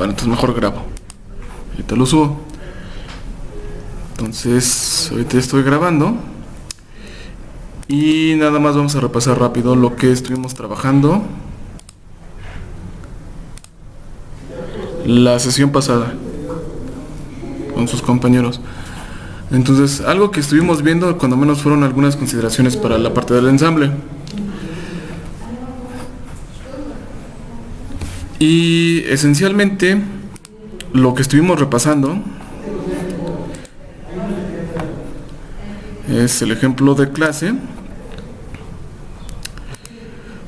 Bueno, entonces mejor grabo. Ahorita lo subo. Entonces, ahorita estoy grabando. Y nada más vamos a repasar rápido lo que estuvimos trabajando la sesión pasada con sus compañeros. Entonces, algo que estuvimos viendo, cuando menos, fueron algunas consideraciones para la parte del ensamble. Y esencialmente, lo que estuvimos repasando es el ejemplo de clase.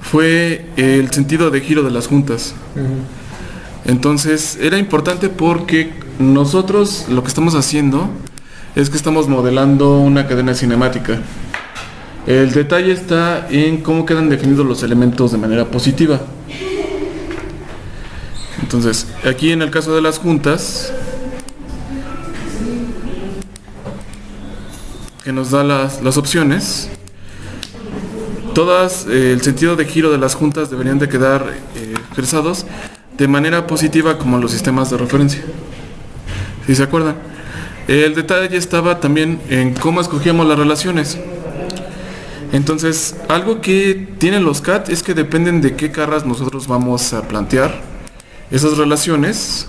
Fue el sentido de giro de las juntas. Entonces, era importante porque nosotros lo que estamos haciendo es que estamos modelando una cadena cinemática. El detalle está en cómo quedan definidos los elementos de manera positiva. Entonces, aquí en el caso de las juntas, que nos da las opciones, todas, el sentido de giro de las juntas deberían de quedar expresados de manera positiva como en los sistemas de referencia. ¿Sí se acuerdan? El detalle estaba también en cómo escogíamos las relaciones. Entonces, algo que tienen los CAD es que dependen de qué caras nosotros vamos a plantear esas relaciones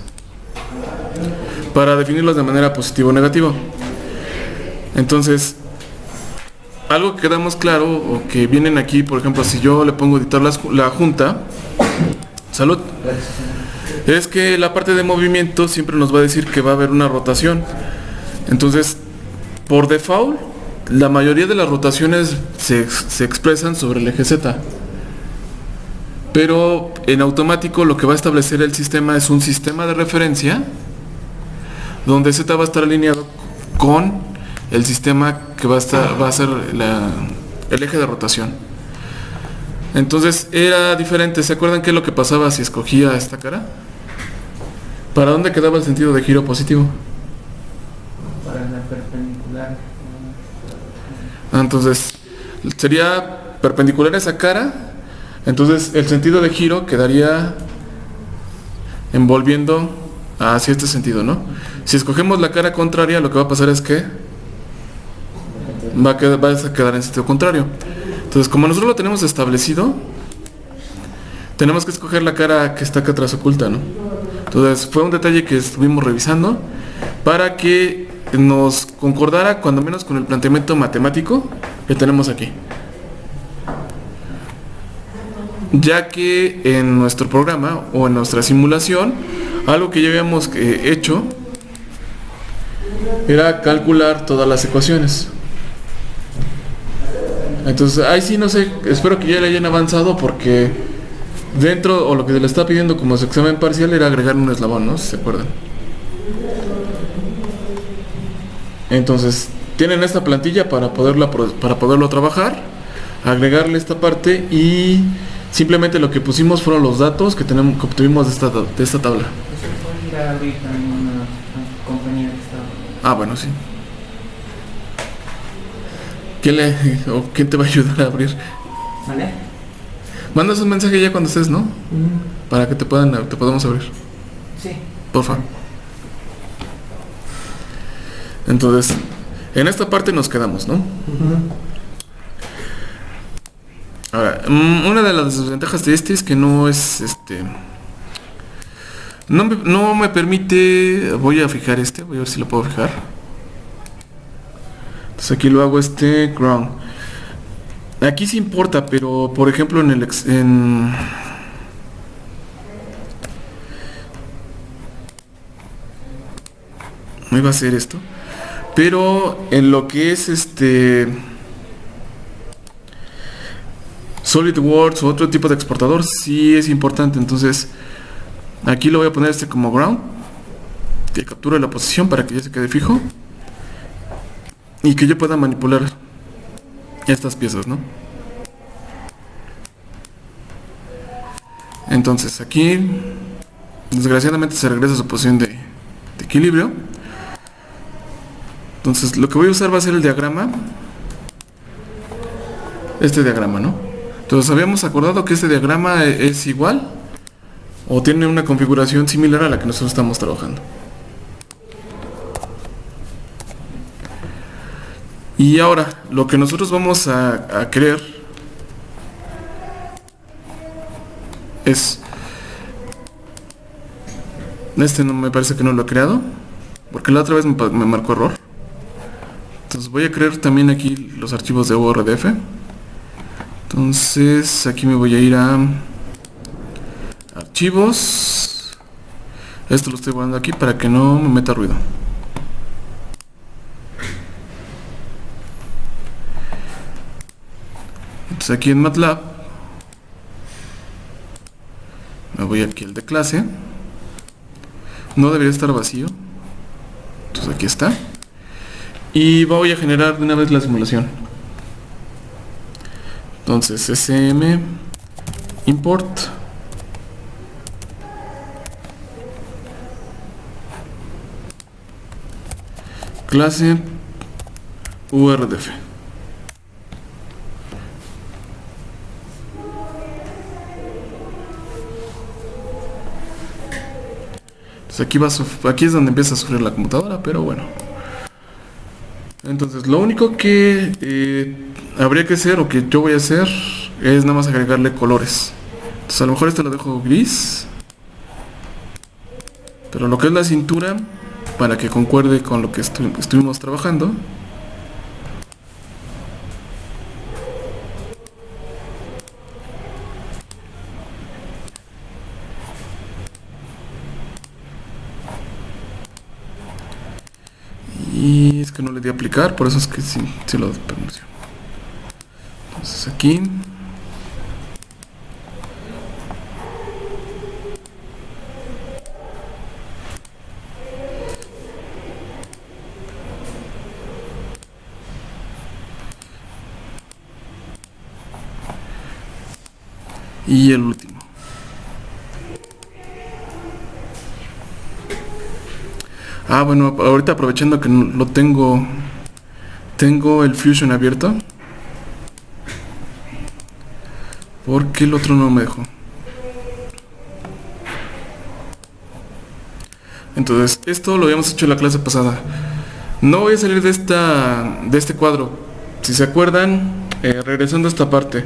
para definirlas de manera positiva o negativa. Entonces, algo que quedamos claro, o que vienen aquí, por ejemplo, si yo le pongo editar la junta, salud, es que la parte de movimiento siempre nos va a decir que va a haber una rotación. Entonces, por default, la mayoría de las rotaciones se expresan sobre el eje Z. Pero en automático lo que va a establecer el sistema es un sistema de referencia donde Z va a estar alineado con el sistema que va a ser el eje de rotación. Entonces era diferente. ¿Se acuerdan qué es lo que pasaba si escogía esta cara? ¿Para dónde quedaba el sentido de giro positivo? Para la perpendicular. Entonces sería perpendicular a esa cara. Entonces el sentido de giro quedaría envolviendo hacia este sentido, ¿no? Si escogemos la cara contraria, lo que va a pasar es que va a quedar en sentido contrario. Entonces, como nosotros lo tenemos establecido, tenemos que escoger la cara que está acá atrás oculta, ¿no? Entonces fue un detalle que estuvimos revisando para que nos concordara cuando menos con el planteamiento matemático que tenemos aquí. Ya que en nuestro programa o en nuestra simulación, algo que ya habíamos hecho era calcular todas las ecuaciones. Entonces, ahí sí no sé, espero que ya le hayan avanzado, porque dentro, o lo que se le está pidiendo como su examen parcial, era agregar un eslabón, ¿no? Si se acuerdan. Entonces, tienen esta plantilla para poderlo trabajar, agregarle esta parte, y simplemente lo que pusimos fueron los datos que obtuvimos de esta tabla. Ir a abrir también una compañía que está. Bueno, sí. ¿Quién te va a ayudar a abrir? ¿Vale? Mandas un mensaje ya cuando estés, ¿no? Para que te podamos abrir. Sí. Porfa. Entonces, en esta parte nos quedamos, ¿no? Ahora, una de las desventajas de este es que no es no me permite. Voy a fijar voy a ver si lo puedo fijar. Entonces aquí lo hago ground. Aquí sí importa, pero por ejemplo no iba a ser esto, pero en lo que es SolidWorks o otro tipo de exportador sí es importante. Entonces aquí lo voy a poner como ground, que capture la posición para que ya se quede fijo y que yo pueda manipular estas piezas, ¿no? Entonces aquí desgraciadamente se regresa a su posición de equilibrio. Entonces lo que voy a usar va a ser el diagrama, diagrama, ¿no? Entonces habíamos acordado que este diagrama es igual o tiene una configuración similar a la que nosotros estamos trabajando. Y ahora, lo que nosotros vamos a querer es... Este no me parece que no lo he creado, porque la otra vez me marcó error. Entonces voy a crear también aquí los archivos de ORDF. Entonces aquí me voy a ir a archivos. Esto lo estoy guardando aquí para que no me meta ruido. Entonces aquí en MATLAB me voy aquí al de clase. No debería estar vacío. Entonces aquí está. Y voy a generar de una vez la simulación. Entonces sm import clase URDF. Entonces aquí es donde empieza a sufrir la computadora, pero bueno. Entonces lo único que habría que hacer, o que yo voy a hacer, es nada más agregarle colores. Entonces a lo mejor este lo dejo gris, pero lo que es la cintura, para que concuerde con lo que estuvimos trabajando, y es que no le di a aplicar, por eso es que sí lo pronuncio. Entonces aquí y el último. Bueno, ahorita aprovechando que lo tengo el Fusion abierto, porque el otro no me dejó. Entonces, esto lo habíamos hecho en la clase pasada. No voy a salir de este cuadro. Si se acuerdan, regresando a esta parte,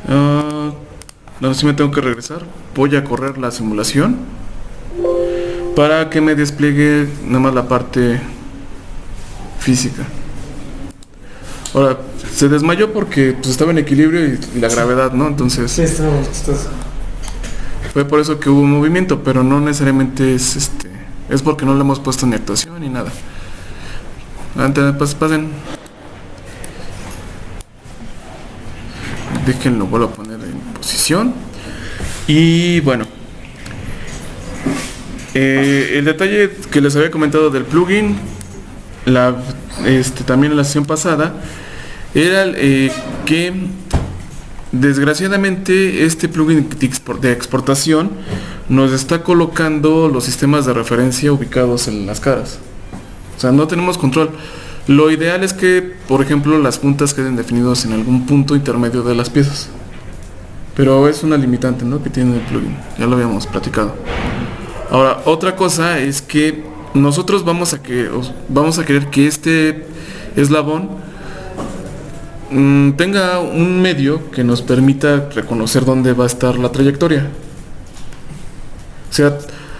no sé si me tengo que regresar. Voy a correr la simulación para que me despliegue nada más la parte física. Ahora, se desmayó porque pues, estaba en equilibrio y la gravedad, ¿no? Entonces, Sí, está muy chistoso. fue por eso que hubo movimiento, pero no necesariamente es porque no le hemos puesto ni actuación ni nada. Antes, pasen. Déjenlo, vuelvo a poner en posición. Y bueno, el detalle que les había comentado del plugin, también en la sesión pasada, era que desgraciadamente este plugin de exportación nos está colocando los sistemas de referencia ubicados en las caras. O sea, no tenemos control. Lo ideal es que, por ejemplo, las puntas queden definidos en algún punto intermedio de las piezas. Pero es una limitante, ¿no?, que tiene el plugin. Ya lo habíamos platicado. Ahora, otra cosa es que nosotros vamos a querer que este eslabón tenga un medio que nos permita reconocer dónde va a estar la trayectoria. O sea,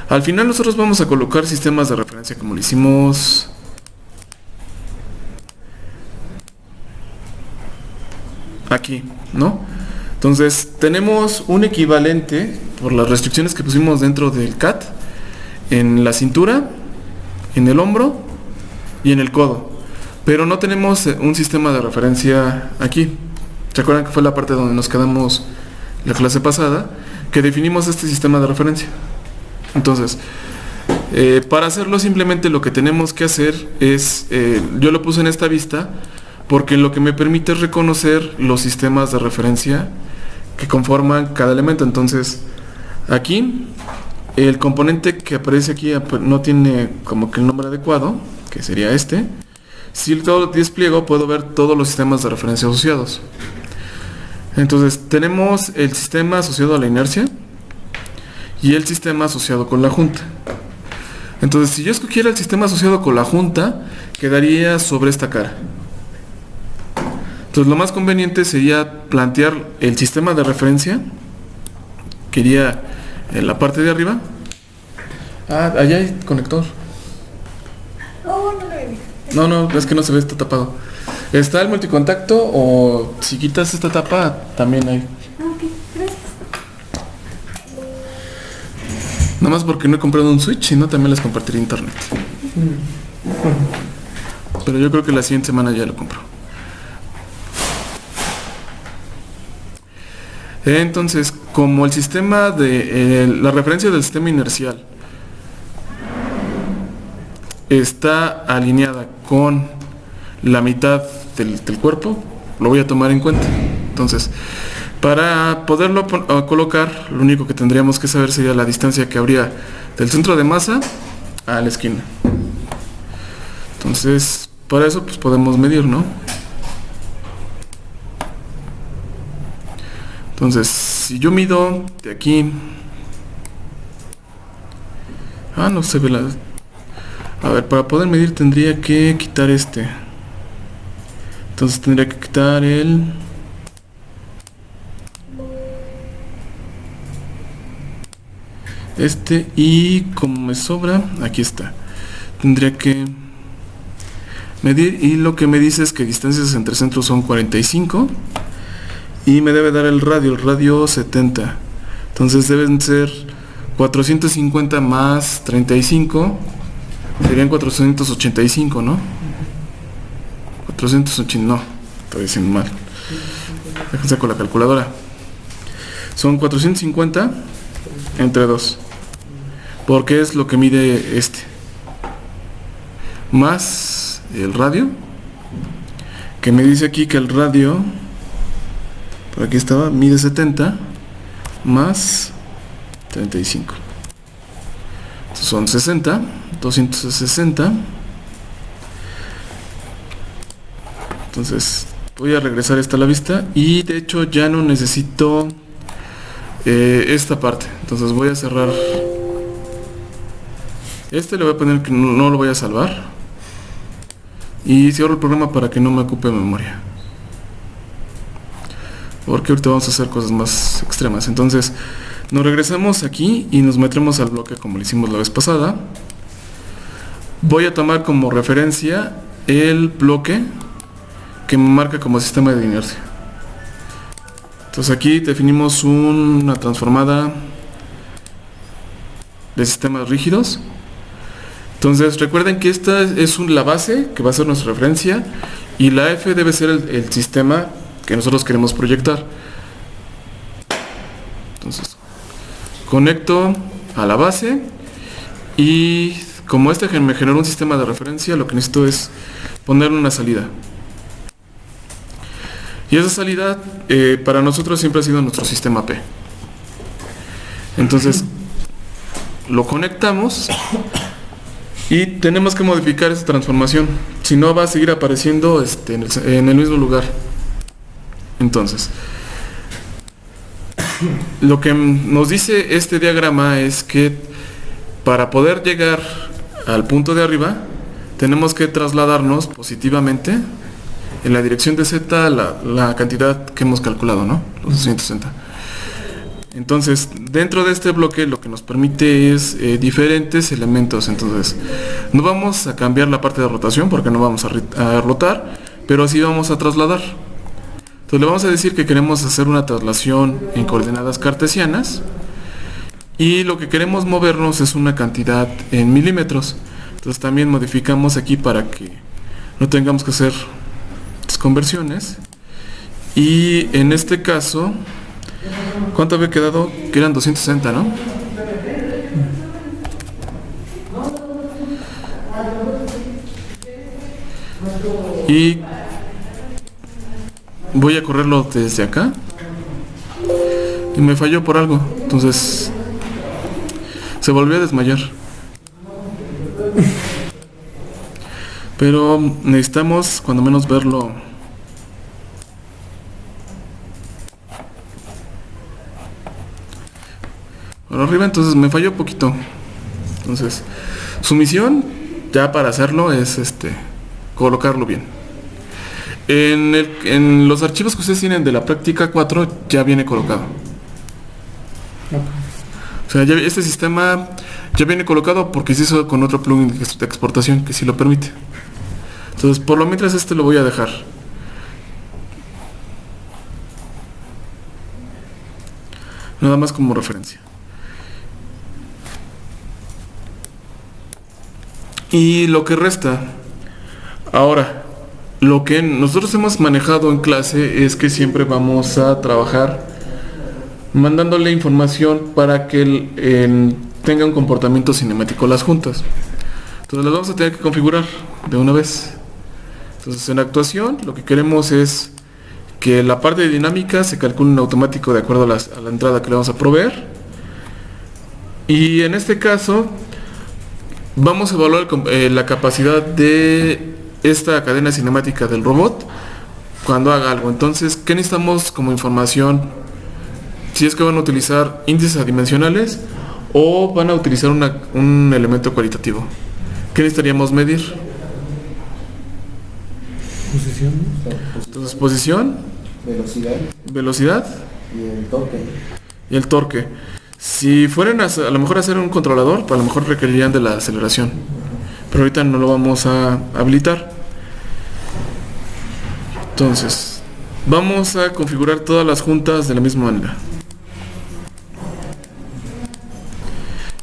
al final nosotros vamos a colocar sistemas de referencia como lo hicimos aquí, ¿no? Entonces tenemos un equivalente por las restricciones que pusimos dentro del CAD en la cintura, en el hombro y en el codo, pero no tenemos un sistema de referencia aquí. ¿Se acuerdan que fue la parte donde nos quedamos la clase pasada, que definimos este sistema de referencia? Entonces, para hacerlo simplemente lo que tenemos que hacer es, yo lo puse en esta vista porque lo que me permite es reconocer los sistemas de referencia que conforman cada elemento. Entonces, aquí el componente que aparece aquí no tiene como que el nombre adecuado, que sería este. Si lo despliego, puedo ver todos los sistemas de referencia asociados. Entonces tenemos el sistema asociado a la inercia, y el sistema asociado con la junta. Entonces, si yo escogiera el sistema asociado con la junta, quedaría sobre esta cara. Entonces, lo más conveniente sería plantear el sistema de referencia, que iría en la parte de arriba. Ah, allá hay conector. Oh, no lo vi. No, es que no se ve, está tapado. Está el multicontacto, o si quitas esta tapa, también hay. Ok, gracias. Nada más porque no he comprado un Switch, sino también les compartiré internet. Pero yo creo que la siguiente semana ya lo compro. Entonces, como el sistema de la referencia del sistema inercial está alineada con la mitad del cuerpo, lo voy a tomar en cuenta. Entonces, para poderlo colocar, lo único que tendríamos que saber sería la distancia que habría del centro de masa a la esquina. Entonces, para eso pues podemos medir, ¿no? Entonces, si yo mido de aquí... no se ve la... A ver, para poder medir tendría que quitar este. Entonces tendría que quitar el... este, y como me sobra, aquí está. Tendría que medir, y lo que me dice es que distancias entre centros son 45 y me debe dar el radio 70. Entonces deben ser 450 más 35, serían 485, ¿no? 480, no, estoy diciendo mal. Déjense con la calculadora. Son 450 entre 2, porque es lo que mide este, más el radio, que me dice aquí que el radio, por aquí estaba, mide 70 más 35. Entonces son 60, 260. Entonces voy a regresar esta a la vista, y de hecho ya no necesito esta parte. Entonces voy a cerrar este, le voy a poner que no lo voy a salvar, y cierro el programa para que no me ocupe memoria, porque ahorita vamos a hacer cosas más extremas. Entonces nos regresamos aquí y nos metemos al bloque como lo hicimos la vez pasada. Voy a tomar como referencia el bloque que me marca como sistema de inercia. Entonces aquí definimos una transformada de sistemas rígidos. Entonces recuerden que esta es la base que va a ser nuestra referencia, y la F debe ser el sistema que nosotros queremos proyectar. Entonces conecto a la base, y como este me generó un sistema de referencia, lo que necesito es ponerle una salida. Y esa salida para nosotros siempre ha sido nuestro sistema P. Entonces lo conectamos, y tenemos que modificar esa transformación, si no va a seguir apareciendo en el mismo lugar. Entonces lo que nos dice este diagrama es que para poder llegar al punto de arriba tenemos que trasladarnos positivamente en la dirección de Z la cantidad que hemos calculado, ¿no? Los 260. Entonces, dentro de este bloque lo que nos permite es diferentes elementos. Entonces, no vamos a cambiar la parte de rotación porque no vamos a rotar, pero sí vamos a trasladar. Entonces, le vamos a decir que queremos hacer una traslación en coordenadas cartesianas, y lo que queremos movernos es una cantidad en milímetros. Entonces, también modificamos aquí para que no tengamos que hacer conversiones. Y en este caso, ¿cuánto había quedado? Que eran 260, ¿no? Y voy a correrlo desde acá, y me falló por algo. Entonces se volvió a desmayar. Pero necesitamos cuando menos verlo. para arriba, entonces me falló poquito. Entonces, su misión, ya para hacerlo, es colocarlo bien. En los archivos que ustedes tienen de la práctica 4 ya viene colocado. O sea, este sistema ya viene colocado porque se hizo con otro plugin de exportación que sí lo permite. Entonces, por lo mientras lo voy a dejar. Nada más como referencia. Y lo que resta. Ahora, lo que nosotros hemos manejado en clase es que siempre vamos a trabajar mandándole información para que tenga un comportamiento cinemático las juntas. Entonces las vamos a tener que configurar de una vez. Entonces en la actuación lo que queremos es que la parte de dinámica se calcule en automático de acuerdo a la entrada que le vamos a proveer. Y en este caso vamos a evaluar la capacidad de esta cadena cinemática del robot cuando haga algo. Entonces, ¿qué necesitamos como información? Si es que van a utilizar índices adimensionales o van a utilizar un elemento cualitativo. ¿Qué necesitaríamos medir? Posición. Entonces, posición, velocidad y el torque. Si fueran a lo mejor a hacer un controlador, a lo mejor requerirían de la aceleración. Pero ahorita no lo vamos a habilitar. Entonces, vamos a configurar todas las juntas de la misma manera.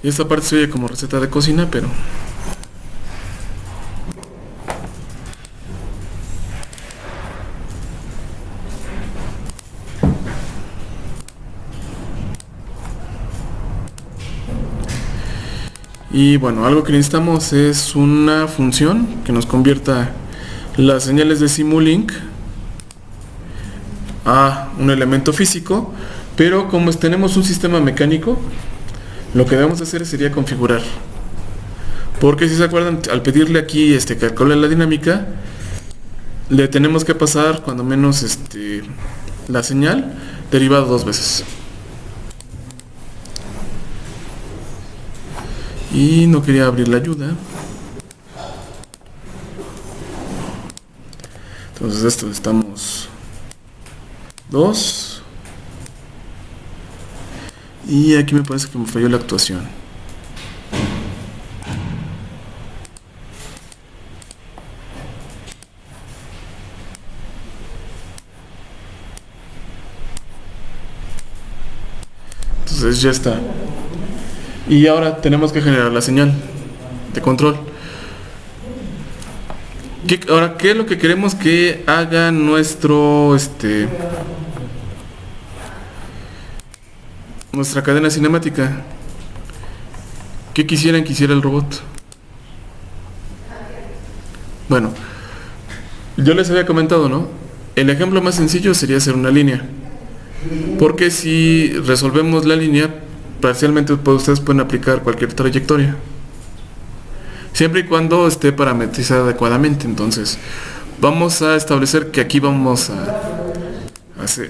Y esta parte se oye como receta de cocina, pero... Y bueno, algo que necesitamos es una función que nos convierta las señales de Simulink a un elemento físico, pero como tenemos un sistema mecánico, lo que debemos hacer sería configurar. Porque si se acuerdan, al pedirle aquí que calcule la dinámica, le tenemos que pasar cuando menos la señal derivada 2 veces. Y no quería abrir la ayuda. Entonces esto estamos 2. Y aquí me parece que me falló la actuación. Entonces ya está. Y ahora tenemos que generar la señal de control. Ahora, ¿qué es lo que queremos que haga nuestra cadena cinemática? ¿Qué quisieran que hiciera el robot? Bueno, yo les había comentado, ¿no? El ejemplo más sencillo sería hacer una línea. Porque si resolvemos la línea, parcialmente ustedes pueden aplicar cualquier trayectoria. Siempre y cuando esté parametrizada adecuadamente. Entonces, vamos a establecer que aquí vamos a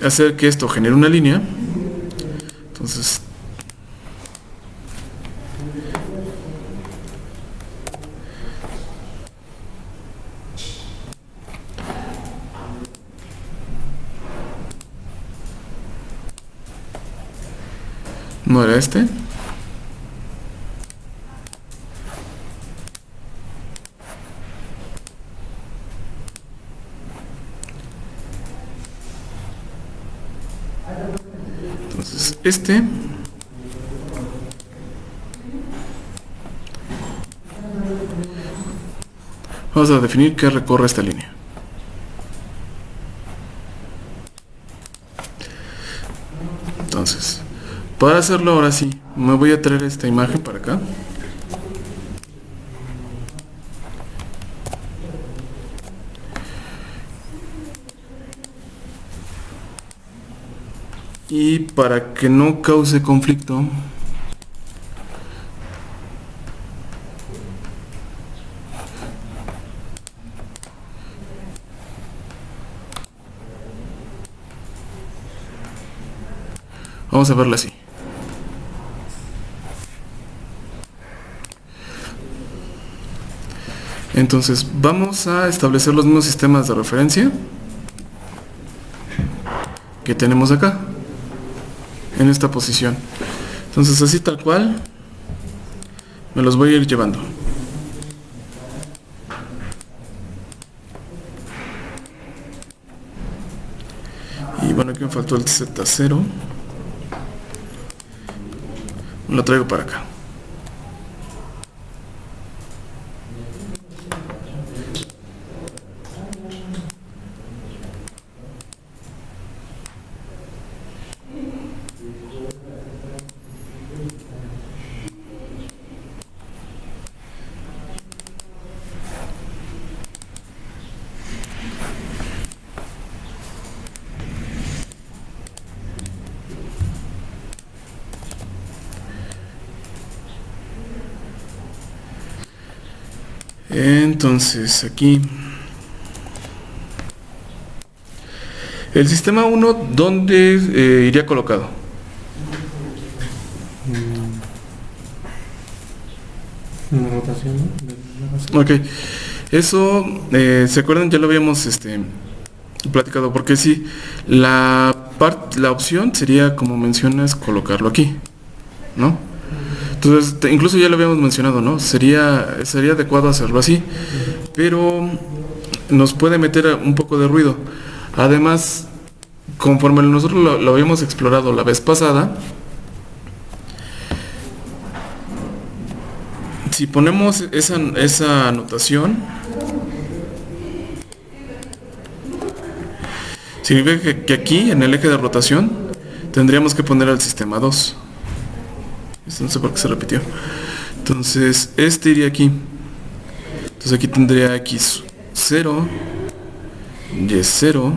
hacer que esto genere una línea. Entonces, ¿no era este? Entonces, vamos a definir que recorre esta línea. Entonces, para hacerlo ahora sí, me voy a traer esta imagen para acá. Y para que no cause conflicto, vamos a verla así. Entonces vamos a establecer los mismos sistemas de referencia que tenemos acá, en esta posición. Entonces así tal cual me los voy a ir llevando. Y bueno, aquí me faltó el Z0. Lo traigo para acá. Entonces aquí el sistema 1, ¿dónde iría colocado? Una rotación, ¿no? Ok, eso ¿se acuerdan? Ya lo habíamos platicado, porque sí, la opción sería, como mencionas, colocarlo aquí, ¿no? Entonces, incluso ya lo habíamos mencionado, ¿no? Sería adecuado hacerlo así, pero nos puede meter un poco de ruido. Además, conforme nosotros lo habíamos explorado la vez pasada, si ponemos esa anotación, significa que aquí, en el eje de rotación, tendríamos que poner al sistema 2. Esto no sé por qué se repitió. Entonces, este iría aquí. Entonces aquí tendría X0, Y0.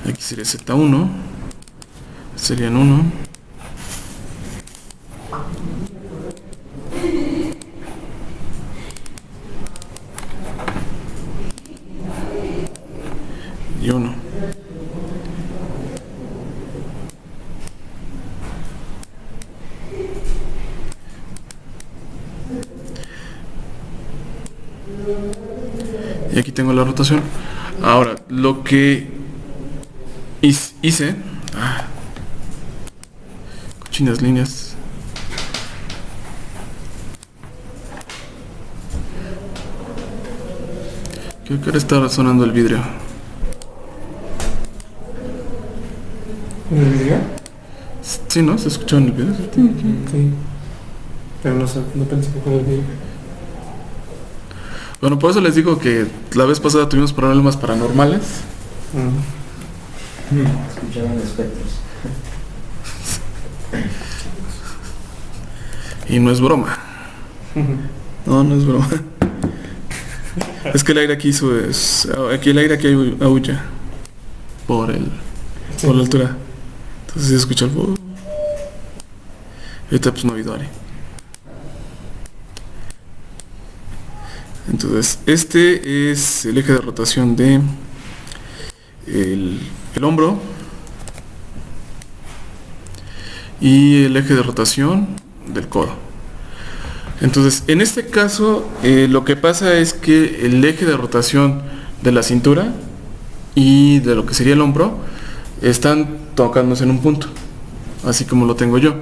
Aquí sería Z1. Serían 1. Y 1. Y aquí tengo la rotación. Ahora, lo que hice... cochinas líneas. Creo que ahora está sonando el vidrio. ¿En el video? Sí, ¿no? ¿Se escuchó en el video? Sí. Pero no pensé que fuera el video. Bueno, por eso les digo que la vez pasada tuvimos problemas paranormales. Escuchaban espectros. Y no es broma. No es broma. Es que el aire aquí aquí el aire aquí aúlla por la altura. Entonces se escucha el fuego. Ahorita pues no ha habido aire. Entonces este es el eje de rotación de el hombro y el eje de rotación del codo. Entonces en este caso lo que pasa es que el eje de rotación de la cintura y de lo que sería el hombro están tocándose en un punto, así como lo tengo yo.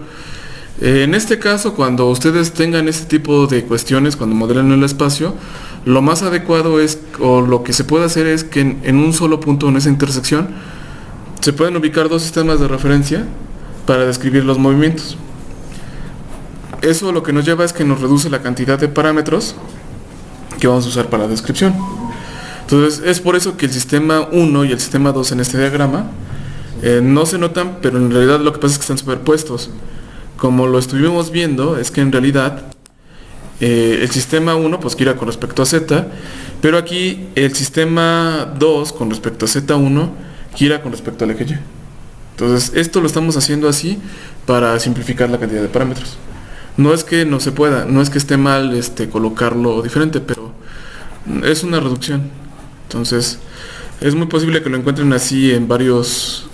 En este caso, cuando ustedes tengan este tipo de cuestiones, cuando modelen el espacio, lo más adecuado es, o lo que se puede hacer es que en un solo punto, en esa intersección, se pueden ubicar dos sistemas de referencia para describir los movimientos. Eso lo que nos lleva es que nos reduce la cantidad de parámetros que vamos a usar para la descripción. Entonces, es por eso que el sistema 1 y el sistema 2 en este diagrama no se notan, pero en realidad lo que pasa es que están superpuestos. Como lo estuvimos viendo, es que en realidad el sistema 1 pues gira con respecto a Z, pero aquí el sistema 2 con respecto a Z1 gira con respecto al eje Y. Entonces esto lo estamos haciendo así para simplificar la cantidad de parámetros. No es que no se pueda, no es que esté mal colocarlo diferente, pero es una reducción. Entonces es muy posible que lo encuentren así en varios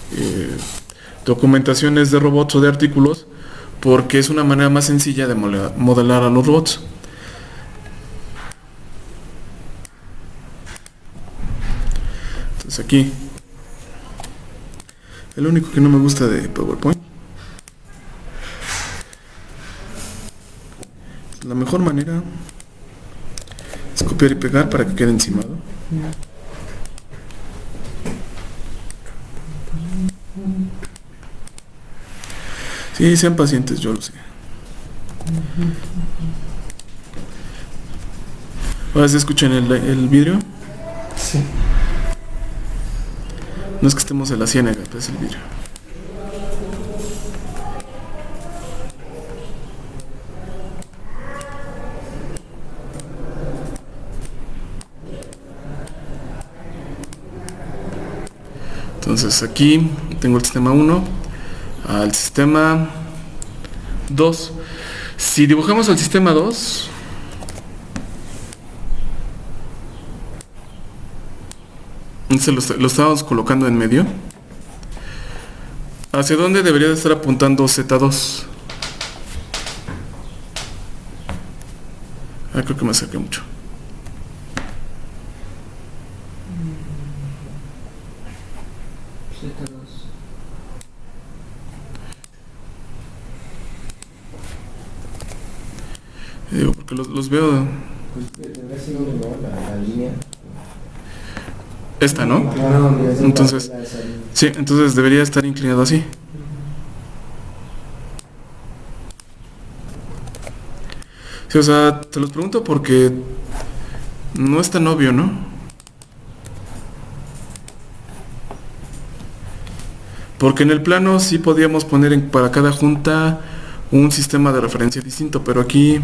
documentaciones de robots o de artículos, porque es una manera más sencilla de modelar a los robots. Entonces aquí, el único que no me gusta de PowerPoint, la mejor manera es copiar y pegar para que quede encimado. Sí, sean pacientes, yo lo sé. Ahora sí escuchan el vidrio. Sí. No es que estemos en la ciénaga, pero es el vidrio. Entonces aquí tengo el sistema 1 al sistema 2. Si dibujamos el sistema 2, lo estamos colocando en medio. ¿Hacia dónde debería de estar apuntando Z2? Creo que me acerqué mucho. Z2. Digo, porque los veo. Pues debe ser la línea. Esta, ¿no? No, Entonces, sí, entonces debería estar inclinado así. Sí, o sea, te los pregunto porque no es tan obvio, ¿no? Porque en el plano sí podíamos poner para cada junta un sistema de referencia distinto, pero aquí,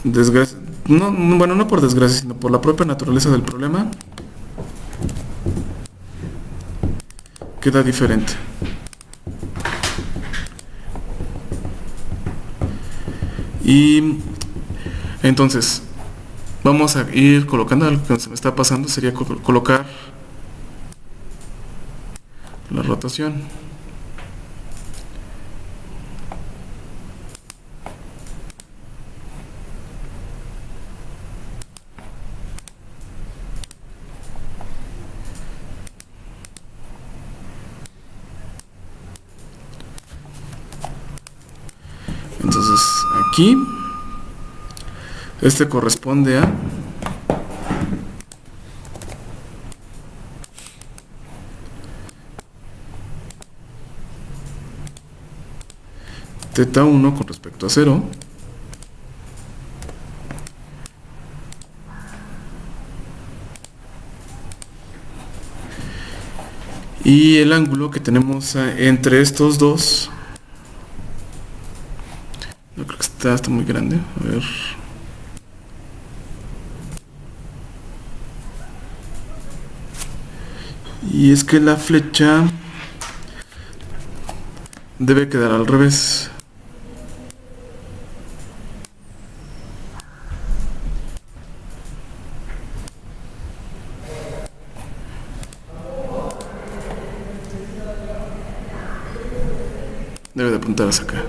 bueno, no por desgracia, sino por la propia naturaleza del problema, queda diferente. Y entonces vamos a ir colocando, algo que se me está pasando sería colocar la rotación. Entonces aquí este corresponde a teta 1 con respecto a 0 y el ángulo que tenemos entre estos dos. Yo creo que está muy grande. A ver. Y es que la flecha debe quedar al revés. Debe de apuntar hacia acá.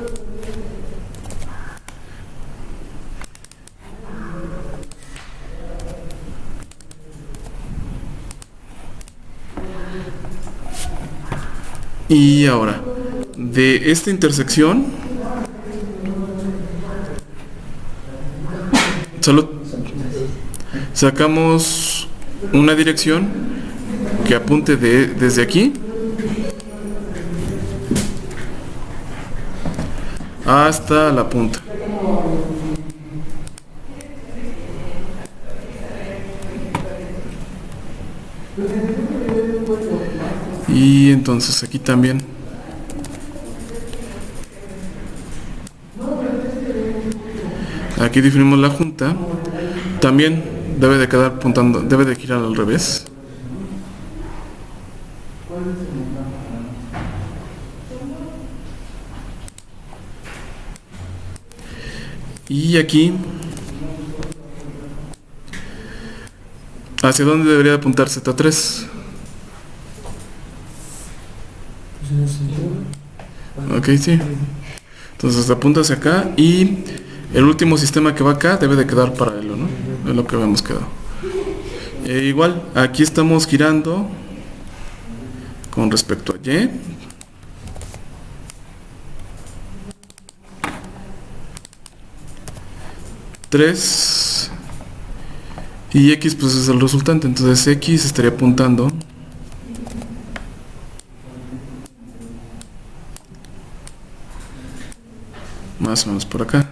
Y ahora, de esta intersección, solo sacamos una dirección que apunte desde aquí hasta la punta. Y entonces aquí también aquí definimos la junta. También debe de quedar apuntando, debe de girar al revés. Y aquí, ¿hacia dónde debería apuntar Z3? Pues en ese sentido. Ok, sí. Entonces apunta hacia acá y el último sistema que va acá debe de quedar paralelo, ¿no? Es lo que habíamos quedado. Igual, aquí estamos girando con respecto a Y. Tres y X pues es el resultante, entonces X estaría apuntando más o menos por acá.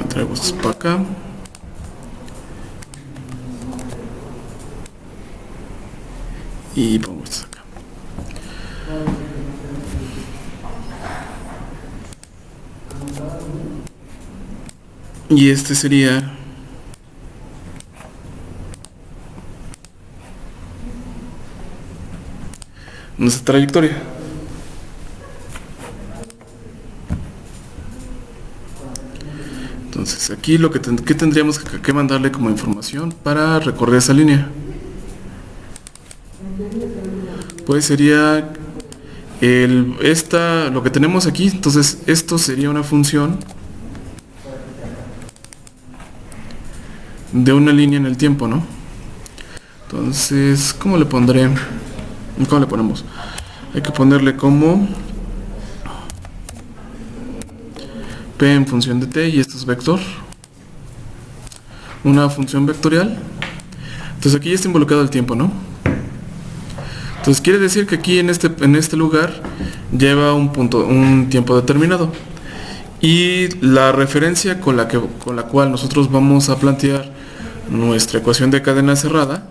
Traigo estos para acá. Y pongo estos acá. Y este sería nuestra trayectoria. Entonces aquí lo que tendríamos que mandarle como información para recorrer esa línea, pues sería lo que tenemos aquí. Entonces esto sería una función de una línea en el tiempo, ¿no? Entonces, ¿cómo le pondré? ¿Cómo le ponemos? Hay que ponerle como P en función de T, y esto es vector, una función vectorial. Entonces aquí ya está involucrado el tiempo, ¿no? Entonces quiere decir que aquí en este lugar lleva un tiempo determinado, y la referencia con la cual nosotros vamos a plantear nuestra ecuación de cadena cerrada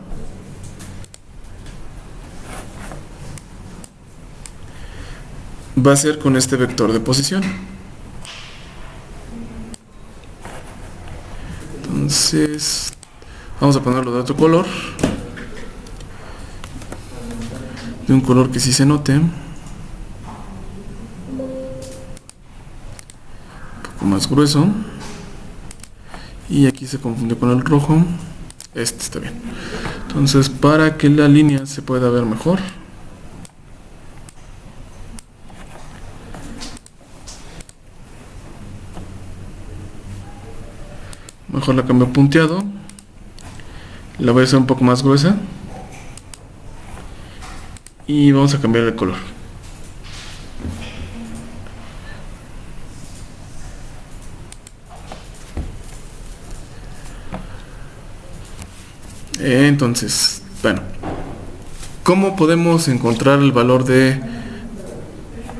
va a ser con este vector de posición. Entonces vamos a ponerlo de otro color, de un color que sí se note, un poco más grueso, y aquí se confundió con el rojo. Este está bien. Entonces, para que la línea se pueda ver mejor, mejor la cambio a punteado, la voy a hacer un poco más gruesa y vamos a cambiar el color. Entonces, bueno, ¿cómo podemos encontrar el valor de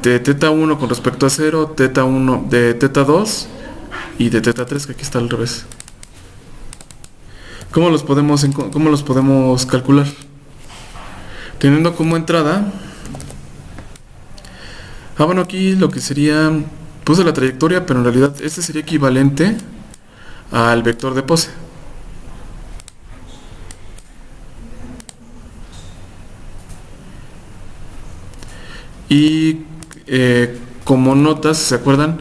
teta 1 con respecto a 0, teta 1 de teta 2 y de teta 3, que aquí está al revés? ¿Cómo los podemos calcular? Teniendo como entrada, bueno, aquí lo que sería, puse la trayectoria, pero en realidad este sería equivalente al vector de pose. Y como notas, ¿se acuerdan?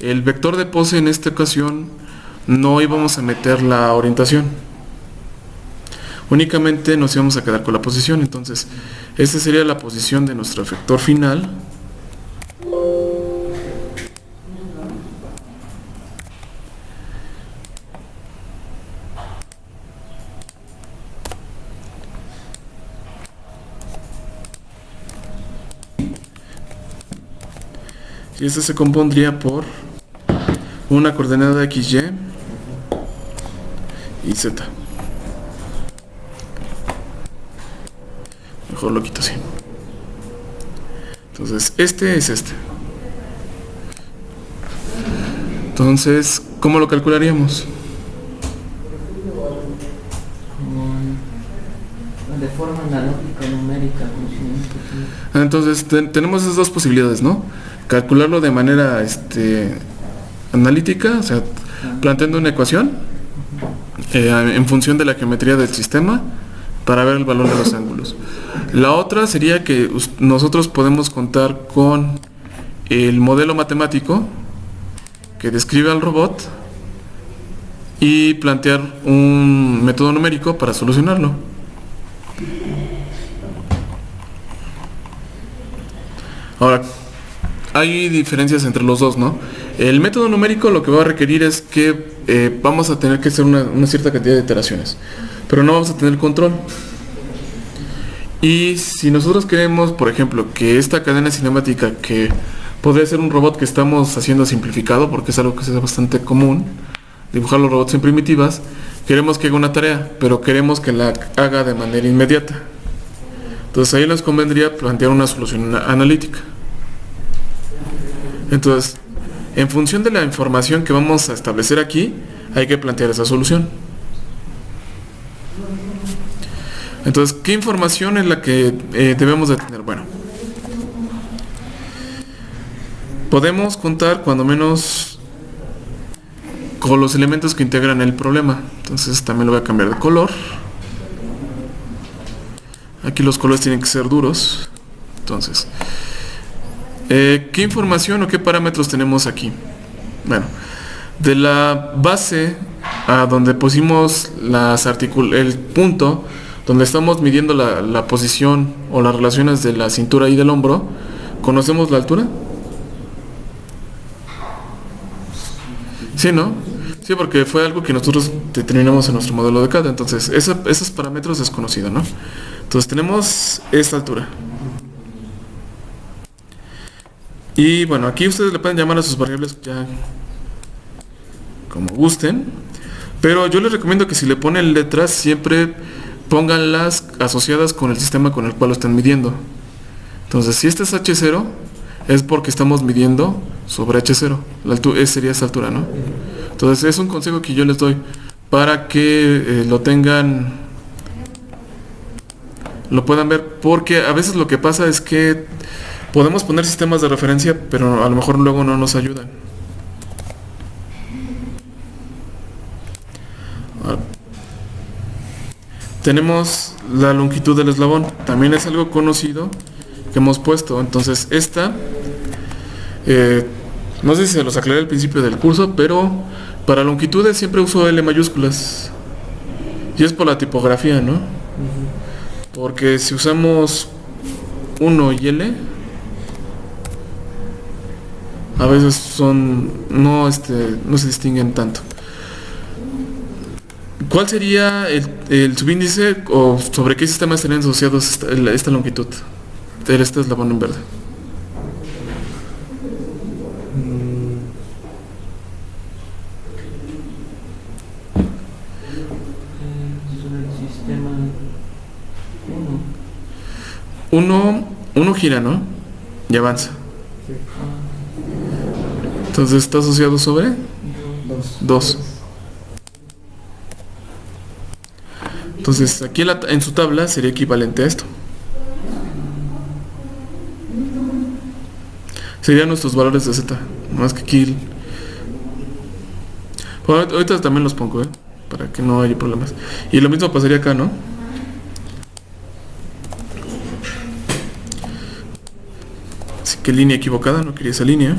El vector de pose en esta ocasión no íbamos a meter la orientación, únicamente nos íbamos a quedar con la posición. Entonces esta sería la posición de nuestro efector final, y este se compondría por una coordenada x, y z. Mejor lo quito así. Entonces este es este. Entonces, ¿cómo lo calcularíamos? De forma analógica, numérica, Entonces tenemos esas dos posibilidades, ¿no? Calcularlo de manera analítica, o sea, planteando una ecuación en función de la geometría del sistema, para ver el valor de los ángulos. La otra sería que nosotros podemos contar con el modelo matemático que describe al robot y plantear un método numérico para solucionarlo. Ahora, hay diferencias entre los dos, ¿no? El método numérico lo que va a requerir es que vamos a tener que hacer una cierta cantidad de iteraciones, pero no vamos a tener control. Y si nosotros queremos, por ejemplo, que esta cadena cinemática, que podría ser un robot que estamos haciendo simplificado, porque es algo que es bastante común, dibujar los robots en primitivas, queremos que haga una tarea, pero queremos que la haga de manera inmediata. Entonces ahí nos convendría plantear una solución analítica. Entonces, en función de la información que vamos a establecer aquí, hay que plantear esa solución. Entonces, ¿qué información es la que debemos de tener? Bueno, podemos contar cuando menos con los elementos que integran el problema. Entonces también lo voy a cambiar de color. Aquí los colores tienen que ser duros. Entonces, ¿qué información o qué parámetros tenemos aquí? Bueno, de la base a donde pusimos el punto donde estamos midiendo la posición o las relaciones de la cintura y del hombro, ¿conocemos la altura? Sí, ¿no? Sí, porque fue algo que nosotros determinamos en nuestro modelo de CAD. Entonces, esos parámetros es conocido, ¿no? Entonces, tenemos esta altura. Y bueno, aquí ustedes le pueden llamar a sus variables ya como gusten. Pero yo les recomiendo que si le ponen letras, siempre pónganlas asociadas con el sistema con el cual lo estén midiendo. Entonces, si este es H0, es porque estamos midiendo sobre H0. Sería esa altura, ¿no? Entonces, es un consejo que yo les doy para que lo puedan ver, porque a veces lo que pasa es que podemos poner sistemas de referencia, pero a lo mejor luego no nos ayudan. Ahora, tenemos la longitud del eslabón, también es algo conocido que hemos puesto. Entonces esta, no sé si se los aclaré al principio del curso, pero para longitudes siempre uso L mayúsculas. Y es por la tipografía, ¿no? Porque si usamos 1 y L, a veces no se distinguen tanto. ¿Cuál sería el subíndice o sobre qué sistemas estarían asociados esta longitud? Este eslabón en verde. Sobre el sistema 1. Uno gira, ¿no? Y avanza. Entonces está asociado sobre 2. Entonces aquí en su tabla sería equivalente a esto. Serían nuestros valores de Z. Más que aquí. Bueno, ahorita también los pongo, para que no haya problemas. Y lo mismo pasaría acá, ¿no? Así que línea equivocada, no quería esa línea.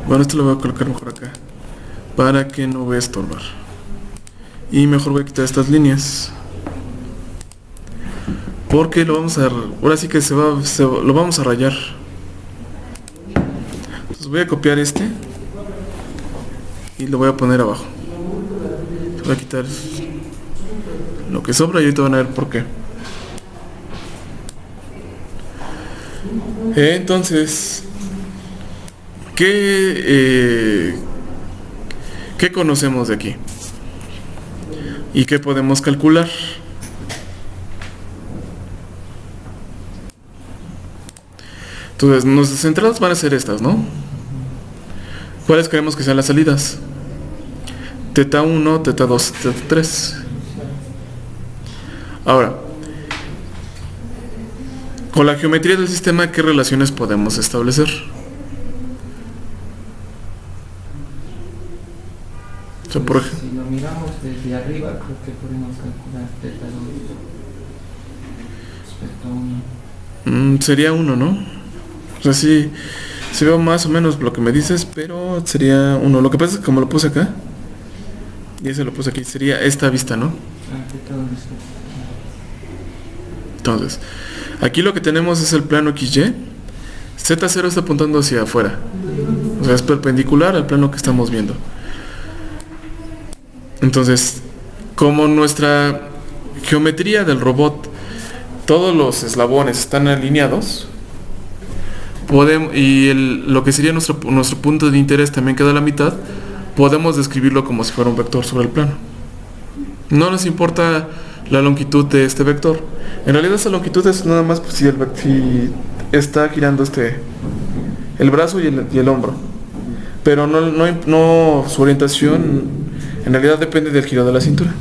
Bueno, esto lo voy a colocar mejor acá, para que no voy a estorbar. Y mejor voy a quitar estas líneas, porque ahora sí que lo vamos a rayar. Entonces voy a copiar este y lo voy a poner abajo. Voy a quitar lo que sobra y ahorita van a ver por qué. Entonces, ¿qué conocemos de aquí? ¿Y qué podemos calcular? Entonces, nuestras entradas van a ser estas, ¿no? ¿Cuáles queremos que sean las salidas? Teta 1, teta 2, teta 3. Ahora, con la geometría del sistema, ¿qué relaciones podemos establecer? O sea, por ejemplo, Si lo miramos desde arriba, creo que podemos calcular teta 2 respecto a 1. sería 1, ¿no? O sea, sí, sí veo más o menos lo que me dices, pero sería 1. Lo que pasa es que como lo puse acá, y ese lo puse aquí, sería esta vista, ¿no? Teta 2 respecto. Entonces, aquí lo que tenemos es el plano XY. Z0 está apuntando hacia afuera. O sea, es perpendicular al plano que estamos viendo. Entonces, como nuestra geometría del robot, todos los eslabones están alineados, lo que sería nuestro punto de interés también queda a la mitad, podemos describirlo como si fuera un vector sobre el plano. No nos importa la longitud de este vector. En realidad esta longitud es nada más pues, si está girando el brazo y el hombro. Pero no su orientación en realidad depende del giro de la cintura.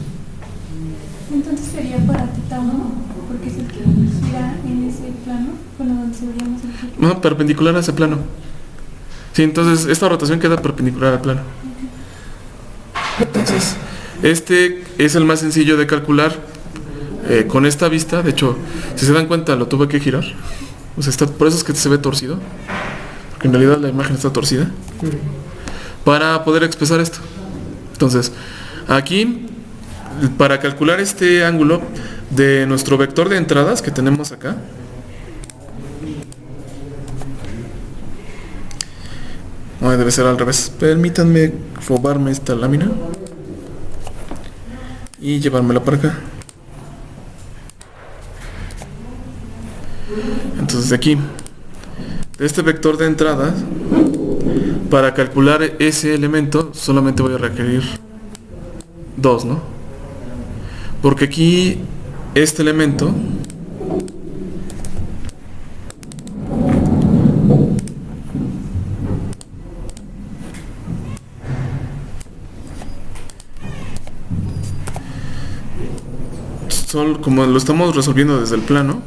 Entonces sería para teta 1, porque es el que gira en ese plano, bueno, donde se veríamos el giro. No, perpendicular a ese plano. Sí, entonces esta rotación queda perpendicular al plano. Entonces, este es el más sencillo de calcular con esta vista. De hecho, si se dan cuenta, lo tuve que girar. O sea, por eso es que se ve torcido. Porque en realidad la imagen está torcida. Para poder expresar esto. Entonces, aquí, para calcular este ángulo de nuestro vector de entradas que tenemos acá, debe ser al revés. Permítanme robarme esta lámina y llevármela para acá. Entonces, de aquí, de este vector de entradas, para calcular ese elemento solamente voy a requerir 2, ¿no? Porque aquí este elemento como lo estamos resolviendo desde el plano,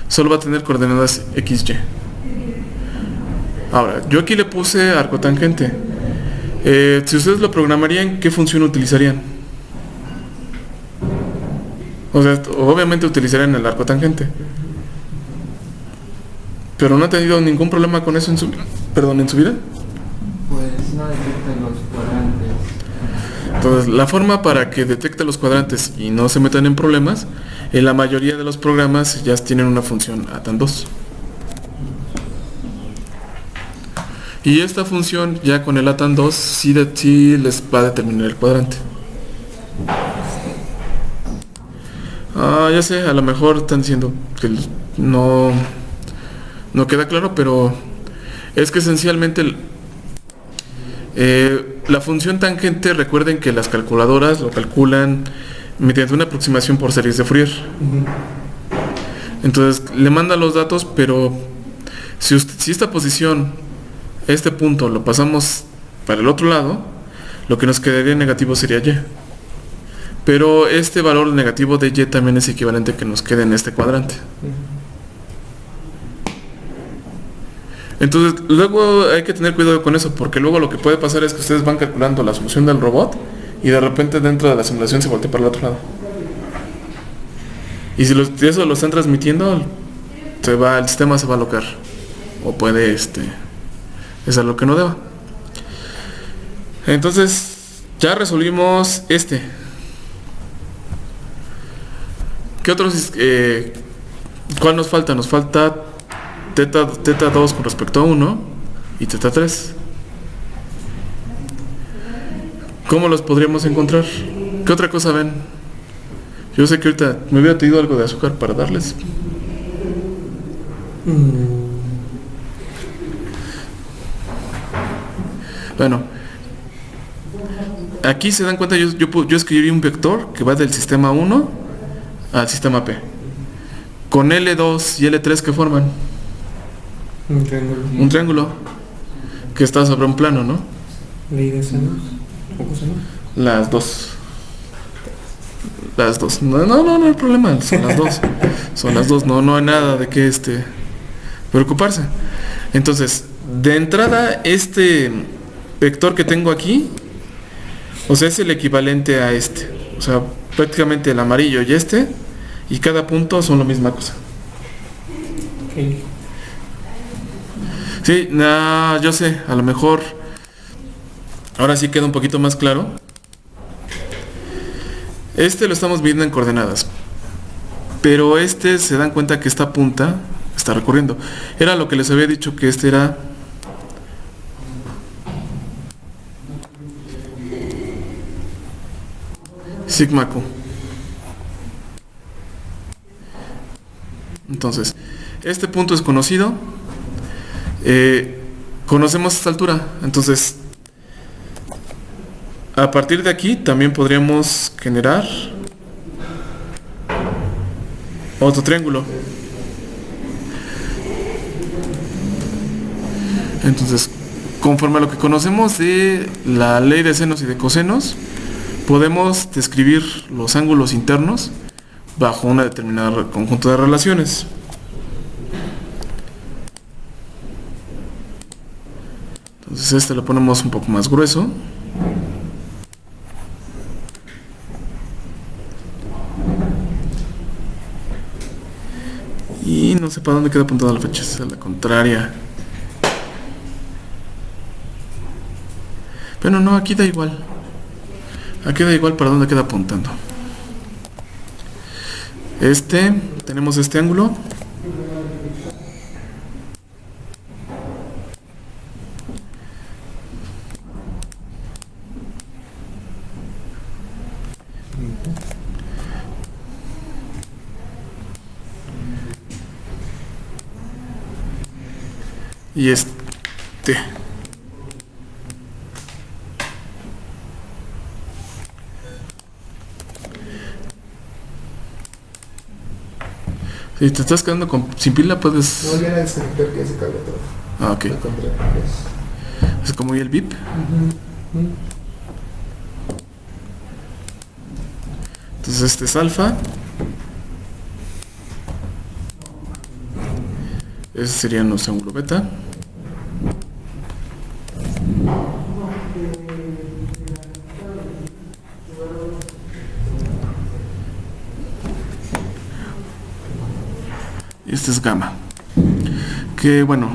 solo va a tener coordenadas XY. Ahora, yo aquí le puse arco tangente. Si ustedes lo programarían, ¿qué función utilizarían? O sea, obviamente utilizarían el arco tangente. Pero no ha tenido ningún problema con eso en su vida. Pues no detecta los cuadrantes. Entonces, la forma para que detecte los cuadrantes y no se metan en problemas, en la mayoría de los programas ya tienen una función ATAN2. Y esta función ya con el ATAN2 sí les va a determinar el cuadrante. Ya sé, a lo mejor están diciendo que no queda claro, pero es que esencialmente la función tangente, recuerden que las calculadoras lo calculan mediante una aproximación por series de Fourier. Entonces le manda los datos, pero si esta posición, este punto, lo pasamos para el otro lado, lo que nos quedaría negativo sería Y. Pero este valor negativo de Y también es equivalente a que nos quede en este cuadrante. Entonces, luego hay que tener cuidado con eso, porque luego lo que puede pasar es que ustedes van calculando la solución del robot y de repente dentro de la simulación se voltea para el otro lado. Y si eso lo están transmitiendo, el sistema se va a alocar. O puede es lo que no deba. Entonces, ya resolvimos ¿Qué otros? ¿Cuál nos falta? Nos falta teta 2 con respecto a 1 y teta 3. ¿Cómo los podríamos encontrar? ¿Qué otra cosa ven? Yo sé que ahorita me hubiera pedido algo de azúcar para darles. Bueno, aquí se dan cuenta, yo escribí un vector que va del sistema 1 al sistema P. Con L2 y L3, ¿qué forman? Un triángulo que está sobre un plano, ¿no? Ley de senos o cosenos. Las dos. Las dos. No hay problema. Son las dos. Son las dos. No hay nada de que preocuparse. Entonces, de entrada, este vector que tengo aquí, o sea, es el equivalente a este. O sea, prácticamente el amarillo y cada punto son la misma cosa. Ok. Sí, yo sé, a lo mejor ahora sí queda un poquito más claro. Lo estamos viendo en coordenadas, pero se dan cuenta que esta punta está recorriendo. Era lo que les había dicho, que era sigma Q. Entonces, este punto es conocido. Conocemos esta altura. Entonces, a partir de aquí también podríamos generar otro triángulo. Entonces, conforme a lo que conocemos de la ley de senos y de cosenos, podemos describir los ángulos internos bajo una determinada conjunto de relaciones. Entonces lo ponemos un poco más grueso. Y no sé para dónde queda apuntada la fecha, es a la contraria. Pero no, aquí da igual. Aquí da igual para dónde queda apuntando. Tenemos este ángulo. Y si te estás quedando sin pila, puedes... No, ya era el sector que se carga todo. Ah, ok. Al contrario, Es como el VIP. Entonces este es alfa. Ese sería nuestro ángulo beta. Y este es gamma. Que bueno,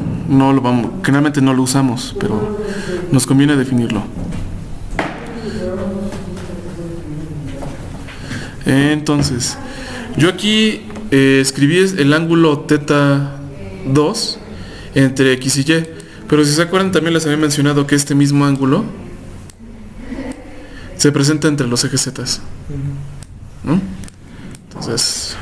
generalmente no lo usamos, pero nos conviene definirlo. Entonces, yo aquí escribí el ángulo θ 2 entre X y Y, pero si se acuerdan también les había mencionado que este mismo ángulo se presenta entre los ejes Z, ¿no? Entonces,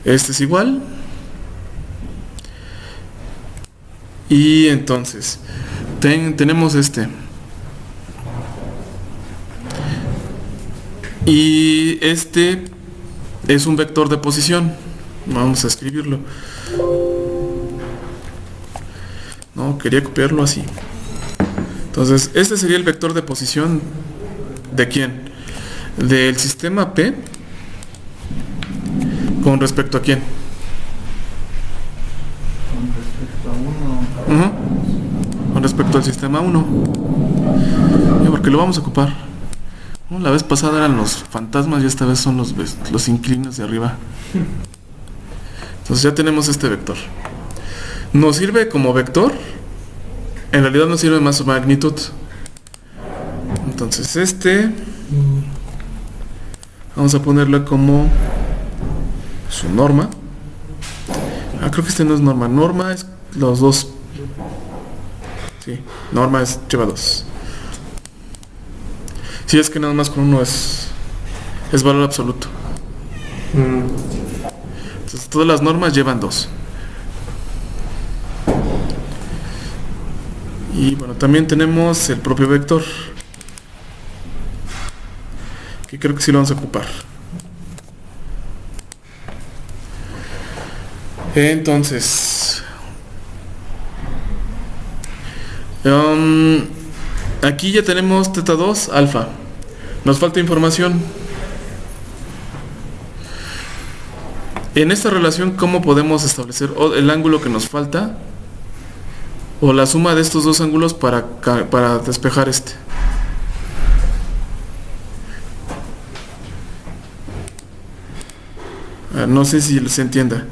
este es igual. Y entonces tenemos y es un vector de posición. Vamos a escribirlo. No, quería copiarlo así. Entonces, este sería el vector de posición ¿de quién? Del sistema P con respecto a quién. Con respecto a uno. Con respecto al sistema 1. Porque lo vamos a ocupar. La vez pasada eran los fantasmas y esta vez son los inquilinos de arriba. Entonces ya tenemos este vector. ¿Nos sirve como vector? En realidad nos sirve más su magnitud. Entonces vamos a ponerlo como su norma. Creo que no es norma. Norma es los dos. Sí, norma lleva 2. Si es que nada más con uno es valor absoluto. Entonces todas las normas llevan 2. Y bueno, también tenemos el propio vector, que creo que sí lo vamos a ocupar. Entonces, aquí ya tenemos teta 2, alfa. Nos falta información. En esta relación, ¿cómo podemos establecer el ángulo que nos falta? O la suma de estos dos ángulos para despejar este. No sé si se entienda.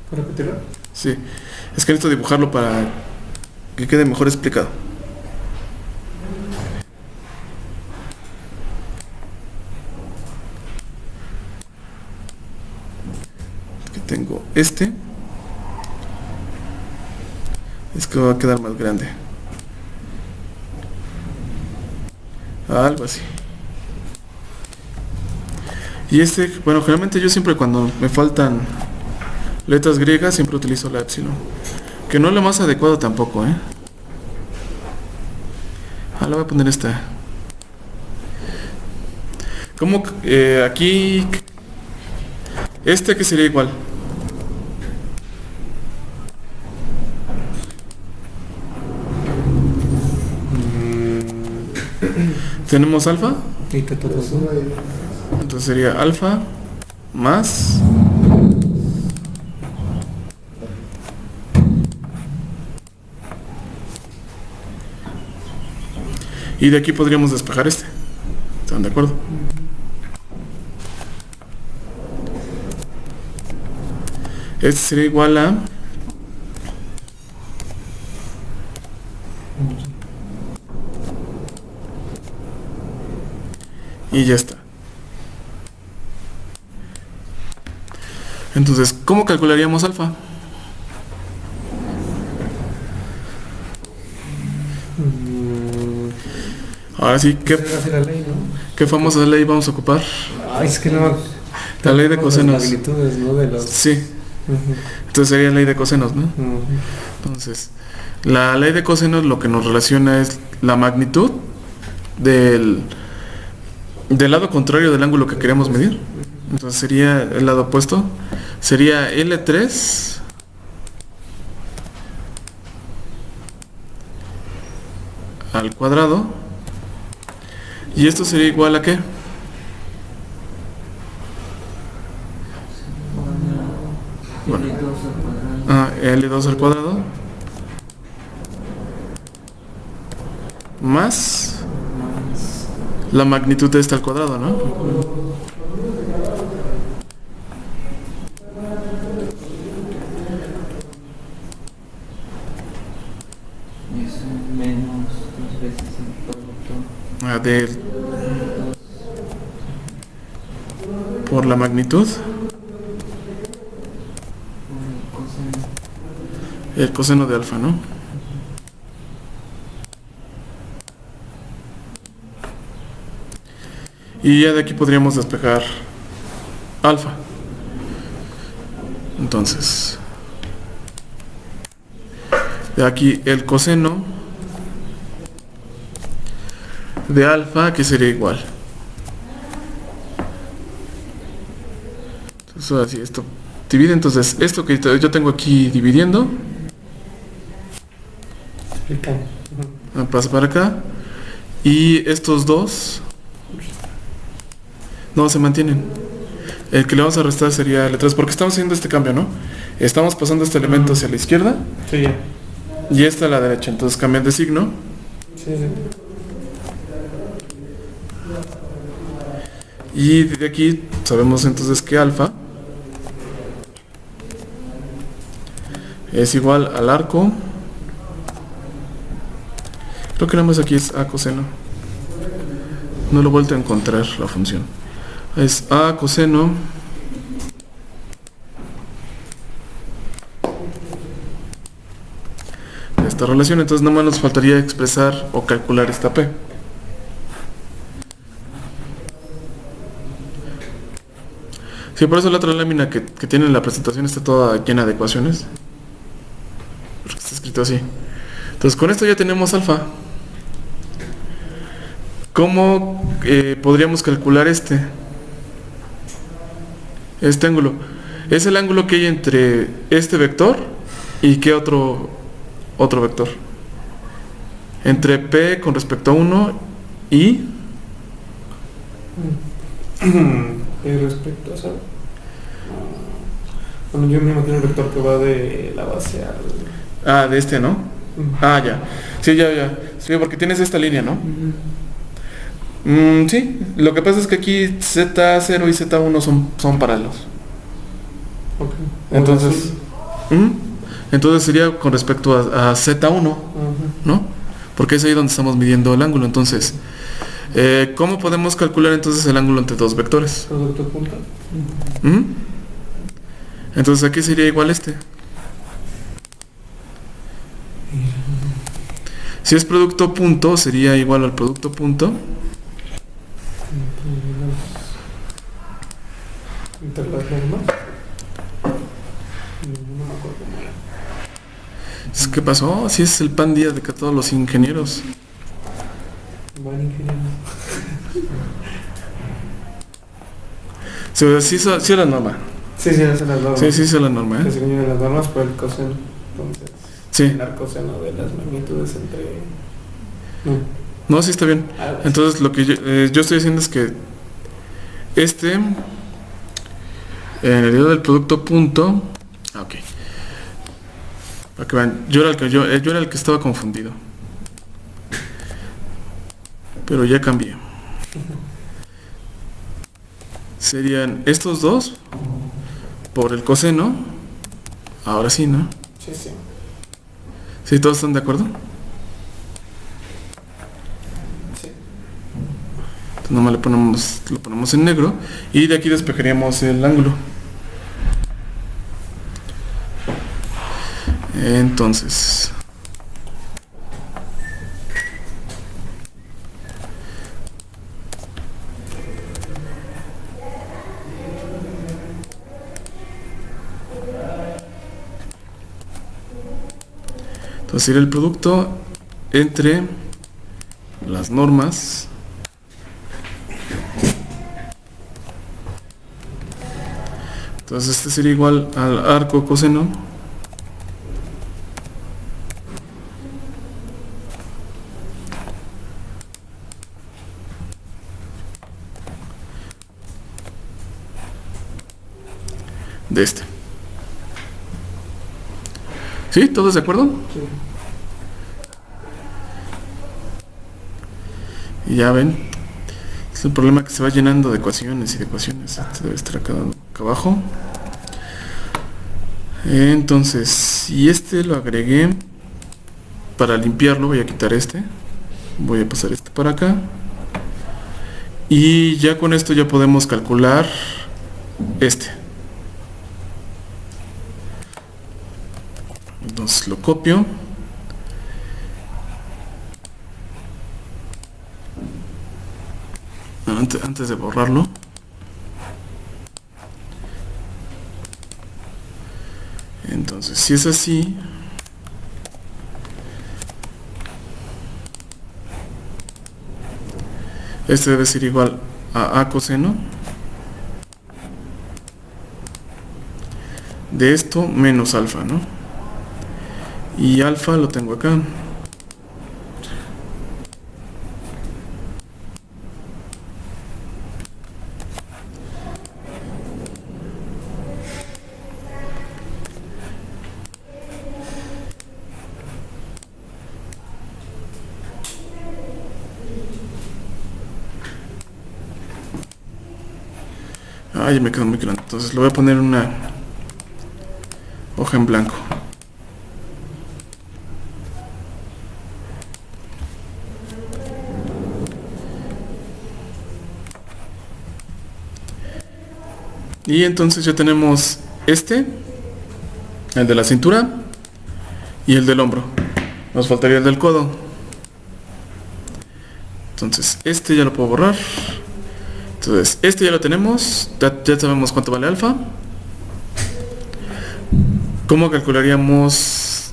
¿Puedo repetirlo? Sí. Es que necesito dibujarlo para que quede mejor explicado. Aquí tengo este. Es que va a quedar más grande. Algo así. Y este, bueno, generalmente yo siempre cuando me faltan letras griegas siempre utilizo la epsilon. Que no es lo más adecuado tampoco, ¿eh? Le voy a poner esta. Como aquí este que sería igual. Tenemos alfa, Y teta 2. entonces sería alfa más y de aquí podríamos despejar este. ¿Están de acuerdo? Este sería igual a y ya está. Entonces, ¿cómo calcularíamos alfa? Ahora sí, Esa es la ley, ¿no? ¿qué famosa ley vamos a ocupar? Ay, es que no. La ley de cosenos. Las magnitudes, ¿no? De los. Sí, Ujú, entonces sería ley de cosenos, ¿no? ujú. Entonces, la ley de cosenos lo que nos relaciona es la magnitud del lado contrario del ángulo que queremos medir. Entonces sería el lado opuesto. Sería L3 al cuadrado. ¿Y esto sería igual a qué? Bueno. L2 al cuadrado más la magnitud de esta al cuadrado, ¿no? Y eso menos 2 veces el producto. De por la magnitud, el coseno de alfa, ¿no? Y ya de aquí podríamos despejar alfa. Entonces, de aquí el coseno de alfa, que sería igual. Entonces, así, esto divide, entonces esto que yo tengo aquí dividiendo Explicamos. Ujú. pasa para acá, y estos dos no se mantienen. El que le vamos a restar sería L3, porque estamos haciendo este cambio, ¿no? Estamos pasando este elemento hacia la izquierda Sí, ya. y este a la derecha, entonces cambian de signo. Sí, sí. Y de aquí sabemos entonces que alfa es igual al arco. Creo que nada más aquí es a coseno. No lo he vuelto a encontrar la función. Es a coseno de esta relación. Entonces nada más nos faltaría expresar o calcular esta P. Sí, por eso la otra lámina que tiene en la presentación está toda llena de ecuaciones. Porque está escrito así. Entonces con esto ya tenemos alfa. ¿Cómo podríamos calcular este ángulo? Es el ángulo que hay entre este vector y qué otro vector. Entre P con respecto a 1 y... Y respecto a eso, bueno, yo me imagino el vector que va de la base al... Ah, de este, ¿no? Ah, ya. Sí, ya. Sí, porque tienes esta línea, ¿no? Sí, lo que pasa es que aquí Z0 y Z1 son paralelos. Ok. Entonces, entonces sería con respecto a Z1, Ajá. ¿no? Porque es ahí donde estamos midiendo el ángulo. Entonces, ¿cómo podemos calcular entonces el ángulo entre dos vectores? Producto punto. Entonces aquí sería igual este. Si es producto punto, sería igual al producto punto Entre las normas. No me acuerdo cómo era. ¿Qué pasó? Si es el pan día de que todos los ingenieros. Buen ingeniero. Sí, es la norma. Sí, hacen las normas. Sí, es la norma, Que ¿eh? se unen las normas por el coseno. Entonces, Sí. el arcoseno de las magnitudes entre... No, sí está bien. Entonces lo que yo estoy diciendo es que en realidad del producto punto. Ok. Para que vean, yo era el que estaba confundido. Pero ya cambié. Serían estos dos por el coseno. Ahora sí, ¿no? Sí. ¿Sí todos están de acuerdo? Sí. Entonces nomás lo ponemos en negro y de aquí despejaríamos el ángulo. Entonces, sería el producto entre las normas entonces este sería igual al arco coseno de este. ¿Sí? ¿Todos de acuerdo? Sí. Y ya ven, es el problema que se va llenando de ecuaciones y de ecuaciones. Este debe estar acá abajo. Entonces, si este lo agregué, para limpiarlo voy a quitar este. Voy a pasar este para acá. Y ya con esto ya podemos calcular este. Entonces lo copio. Antes de borrarlo. Entonces, si es así, este debe ser igual a coseno de esto menos alfa, ¿no? Y alfa lo tengo acá. Ay, me quedó muy grande. Entonces lo voy a poner en una hoja en blanco. Y entonces ya tenemos este, el de la cintura y el del hombro. Nos faltaría el del codo. Entonces este ya lo puedo borrar. Entonces este ya lo tenemos. Ya sabemos cuánto vale alfa. ¿Cómo calcularíamos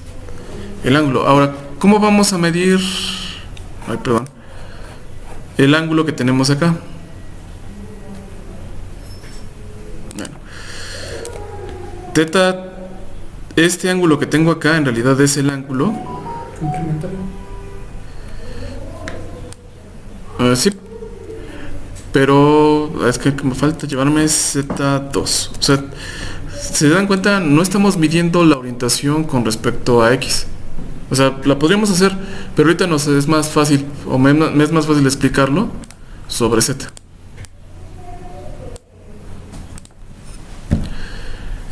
el ángulo? Ahora, ¿cómo vamos a medir? Ay, perdón. El ángulo que tenemos acá. Teta, este ángulo que tengo acá en realidad es el ángulo. Complementario. Sí. Pero es que me falta llevarme Z2. O sea, se dan cuenta, no estamos midiendo la orientación con respecto a X. O sea, la podríamos hacer, pero ahorita nos es más fácil, o me es más fácil explicarlo sobre Z.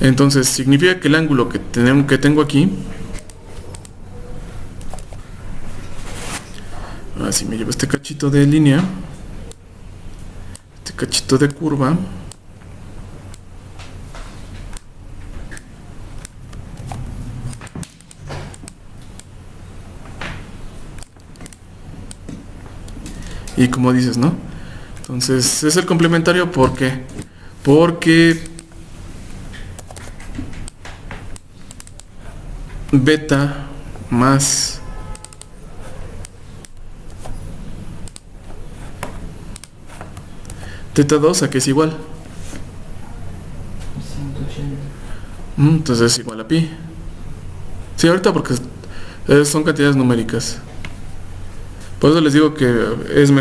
Entonces, significa que el ángulo que tengo aquí, ahora sí me llevo este cachito de línea, este cachito de curva, y como dices, ¿no? Entonces es el complementario porque beta más teta 2 a que es igual. 180. Entonces es igual a pi. Sí, ahorita porque son cantidades numéricas. Por eso les digo que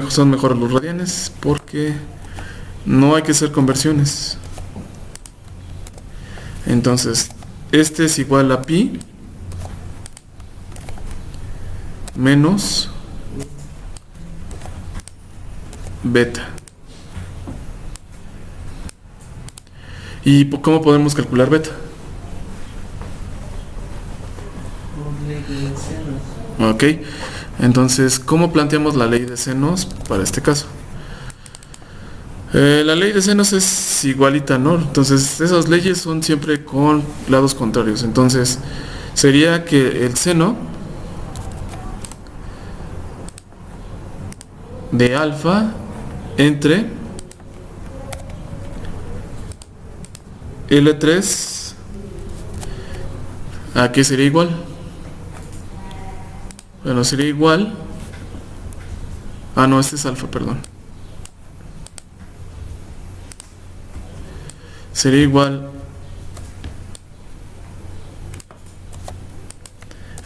son mejores los radianes, porque no hay que hacer conversiones. Entonces, este es igual a pi menos beta. ¿Y cómo podemos calcular beta? Por ley de senos. Ok, entonces, ¿cómo planteamos la ley de senos para este caso? La ley de senos es igualita, ¿no? Entonces, esas leyes son siempre con lados contrarios. Entonces, sería que el seno de alfa entre L3 ¿a qué sería igual? Bueno, sería igual. Ah, no, este es alfa, perdón. Sería igual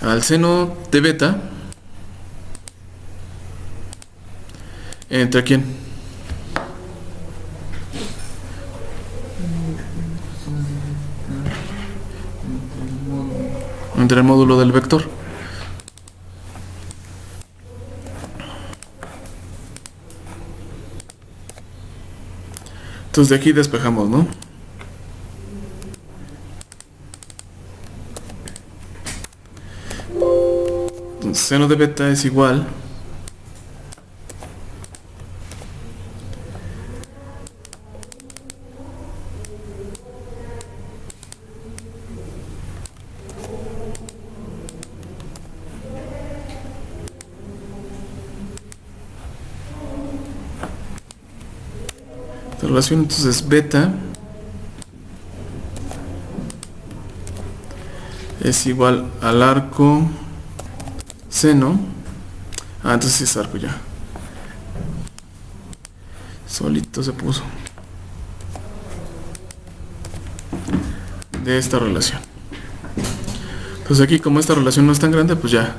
al seno de beta ¿entre quién? Entre el módulo del vector. Entonces de aquí despejamos, ¿no? Entonces seno de beta es igual la relación, entonces beta es igual al arco seno. Entonces sí es arco ya. Solito se puso. De esta relación. Entonces aquí como esta relación no es tan grande, pues ya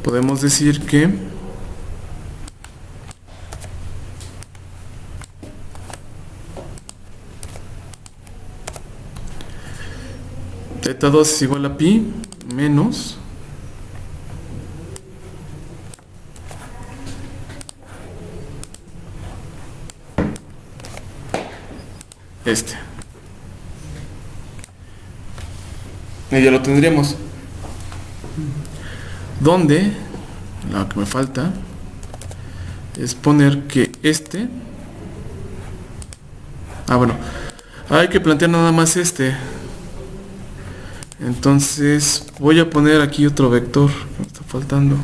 podemos decir que teta 2 es igual a pi menos este. Y ya lo tendríamos. Donde lo que me falta es poner que este. Bueno, hay que plantear nada más este. Entonces voy a poner aquí otro vector que me está faltando.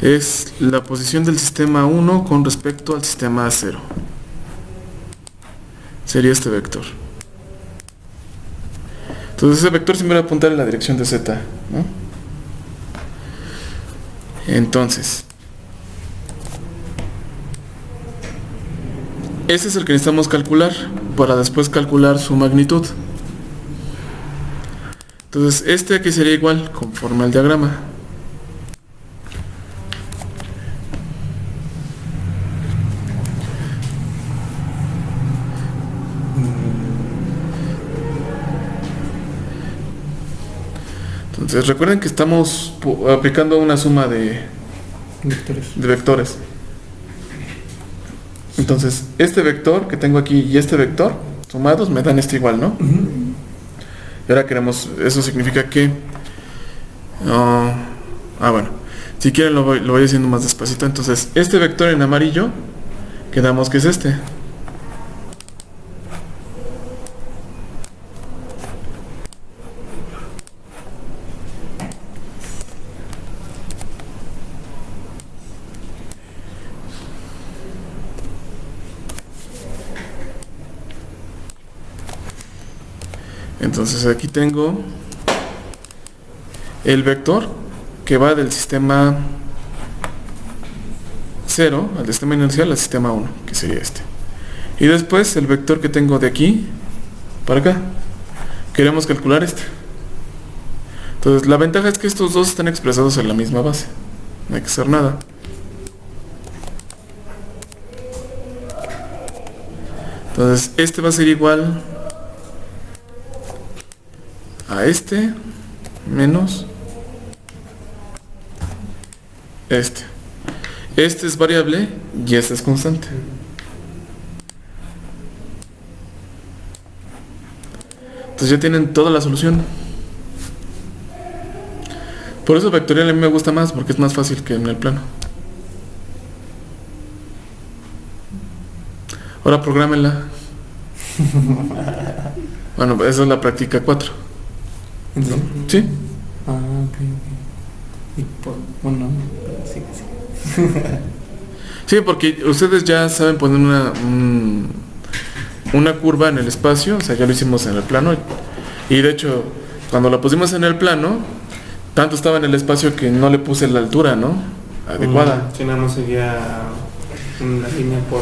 Es la posición del sistema 1 con respecto al sistema 0. Sería este vector. Entonces ese vector siempre va a apuntar en la dirección de z, ¿no? Entonces Ese es el que necesitamos calcular para después calcular su magnitud. Entonces, este aquí sería igual conforme al diagrama. Entonces, recuerden que estamos aplicando una suma de vectores. Entonces, este vector que tengo aquí y este vector sumados me dan este igual, ¿no? Y ahora queremos, eso significa que... bueno, si quieren lo voy haciendo más despacito. Entonces, este vector en amarillo, quedamos que es este. Entonces aquí tengo el vector que va del sistema 0 al sistema inercial al sistema 1, que sería este. Y después el vector que tengo de aquí para acá. Queremos calcular este. Entonces la ventaja es que estos dos están expresados en la misma base. No hay que hacer nada. Entonces este va a ser igual a este menos este. Este es variable y este es constante. Entonces ya tienen toda la solución. Por eso vectorial a mí me gusta más, porque es más fácil que en el plano. Ahora prográmenla. Bueno, esa es la práctica 4. ¿En serio? ¿Sí? Ok. Y bueno, sí. Sí, porque ustedes ya saben poner una curva en el espacio, o sea, ya lo hicimos en el plano. Y de hecho, cuando la pusimos en el plano, tanto estaba en el espacio que no le puse la altura, ¿no? Adecuada. Si nada más sería una línea por...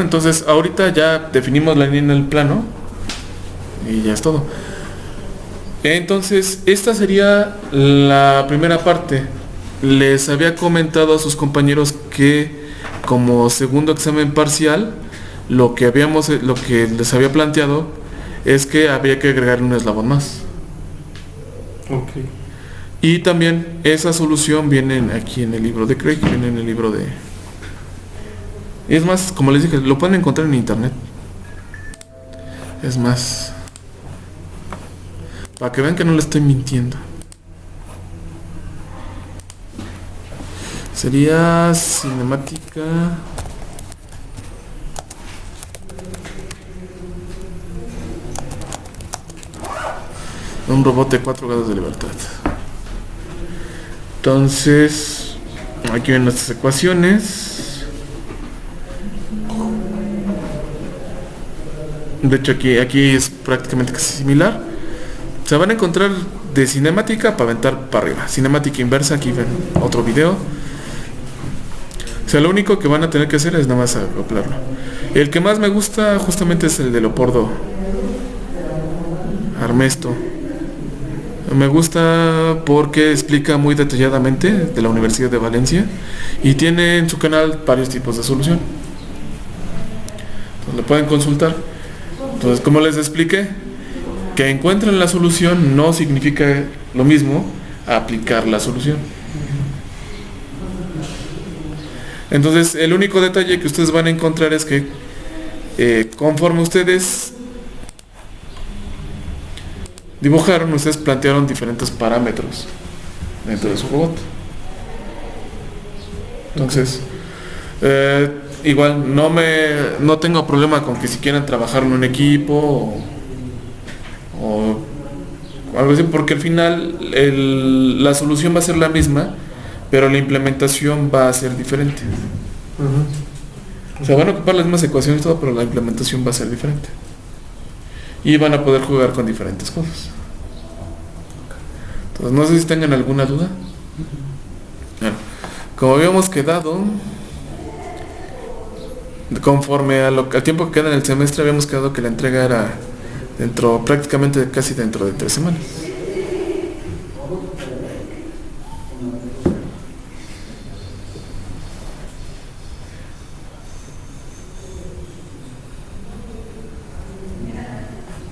Entonces, ahorita ya definimos la línea en el plano y ya es todo. Entonces, esta sería la primera parte. Les había comentado a sus compañeros que como segundo examen parcial, lo que les había planteado es que había que agregar un eslabón más. Ok. Y también esa solución viene aquí en el libro de Craig, viene en el libro de... Es más, como les dije, lo pueden encontrar en internet. Es más, para que vean que no le estoy mintiendo. Sería cinemática. Un robot de 4 grados de libertad. Entonces, aquí ven nuestras ecuaciones. De hecho, aquí es prácticamente casi similar. Se van a encontrar de cinemática para aventar para arriba. Cinemática inversa, aquí ven otro video. O sea, lo único que van a tener que hacer es nada más acoplarlo. El que más me gusta justamente es el de Leopoldo Armesto. Me gusta porque explica muy detalladamente de la Universidad de Valencia y tiene en su canal varios tipos de solución. Entonces, lo pueden consultar. Entonces, como les expliqué, que encuentren la solución no significa lo mismo a aplicar la solución. Entonces, el único detalle que ustedes van a encontrar es que conforme ustedes dibujaron, ustedes plantearon diferentes parámetros dentro de su robot. Entonces, igual no tengo problema con que si quieren trabajar en un equipo o algo así, porque al final la solución va a ser la misma, pero la implementación va a ser diferente. O sea, van a ocupar las mismas ecuaciones y todo, pero la implementación va a ser diferente. Y van a poder jugar con diferentes cosas. Entonces, no sé si tengan alguna duda. Bueno, como habíamos quedado, Conforme al tiempo que queda en el semestre, habíamos quedado que la entrega era prácticamente casi dentro de 3 semanas.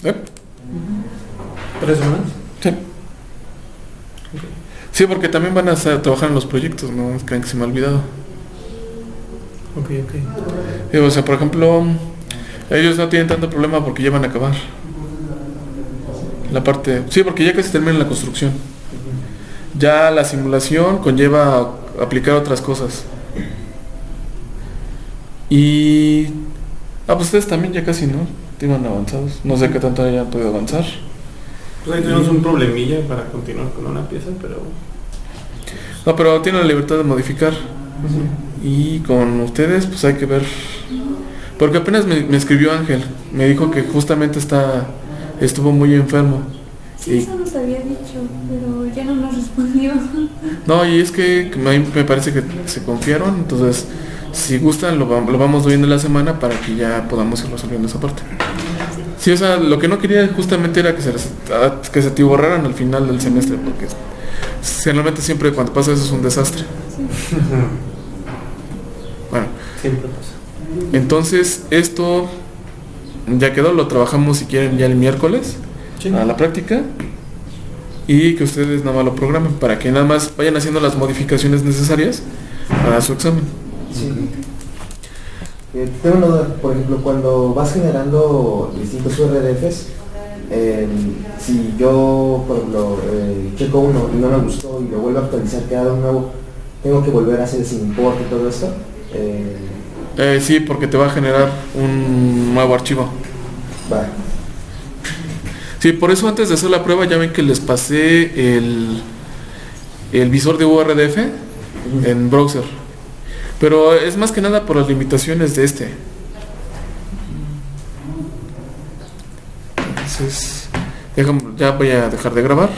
¿Eh? 3 semanas. Sí. Sí, porque también van a trabajar en los proyectos, no creen que se me ha olvidado. Ok. O sea, por ejemplo, ellos no tienen tanto problema porque ya van a acabar la parte. Sí, porque ya casi terminan la construcción. Ya la simulación conlleva aplicar otras cosas. Y pues ustedes también ya casi, ¿no? Iban avanzados. No sé qué tanto hayan podido avanzar. Pues ahí tenemos un problemilla para continuar con una pieza, pero... No, pero tienen la libertad de modificar. Y con ustedes, pues hay que ver. Porque apenas me escribió Ángel. Me dijo que justamente estuvo muy enfermo. Sí, eso nos había dicho, pero ya no nos respondió. No, y es que a mí me parece que se confiaron. Entonces, si gustan, lo vamos viendo en la semana para que ya podamos ir resolviendo esa parte. Sí, o sea, lo que no quería justamente era que se atiborraran al final del semestre, porque generalmente siempre cuando pasa eso es un desastre. Sí. Bueno, Siempre pasa. entonces esto ya quedó, lo trabajamos si quieren ya el miércoles Sí. a la práctica y que ustedes nada más lo programen para que nada más vayan haciendo las modificaciones necesarias para su examen. Sí. Tengo una duda, por ejemplo, cuando vas generando distintos URDFs, si yo, por ejemplo, checo uno y no me gustó y lo vuelvo a actualizar, queda un nuevo, ¿tengo que volver a hacer ese import y todo esto? Sí, porque te va a generar un nuevo archivo. Va. Sí, por eso antes de hacer la prueba ya ven que les pasé el visor de URDF en browser. Pero es más que nada por las limitaciones de este. Entonces, ya voy a dejar de grabar.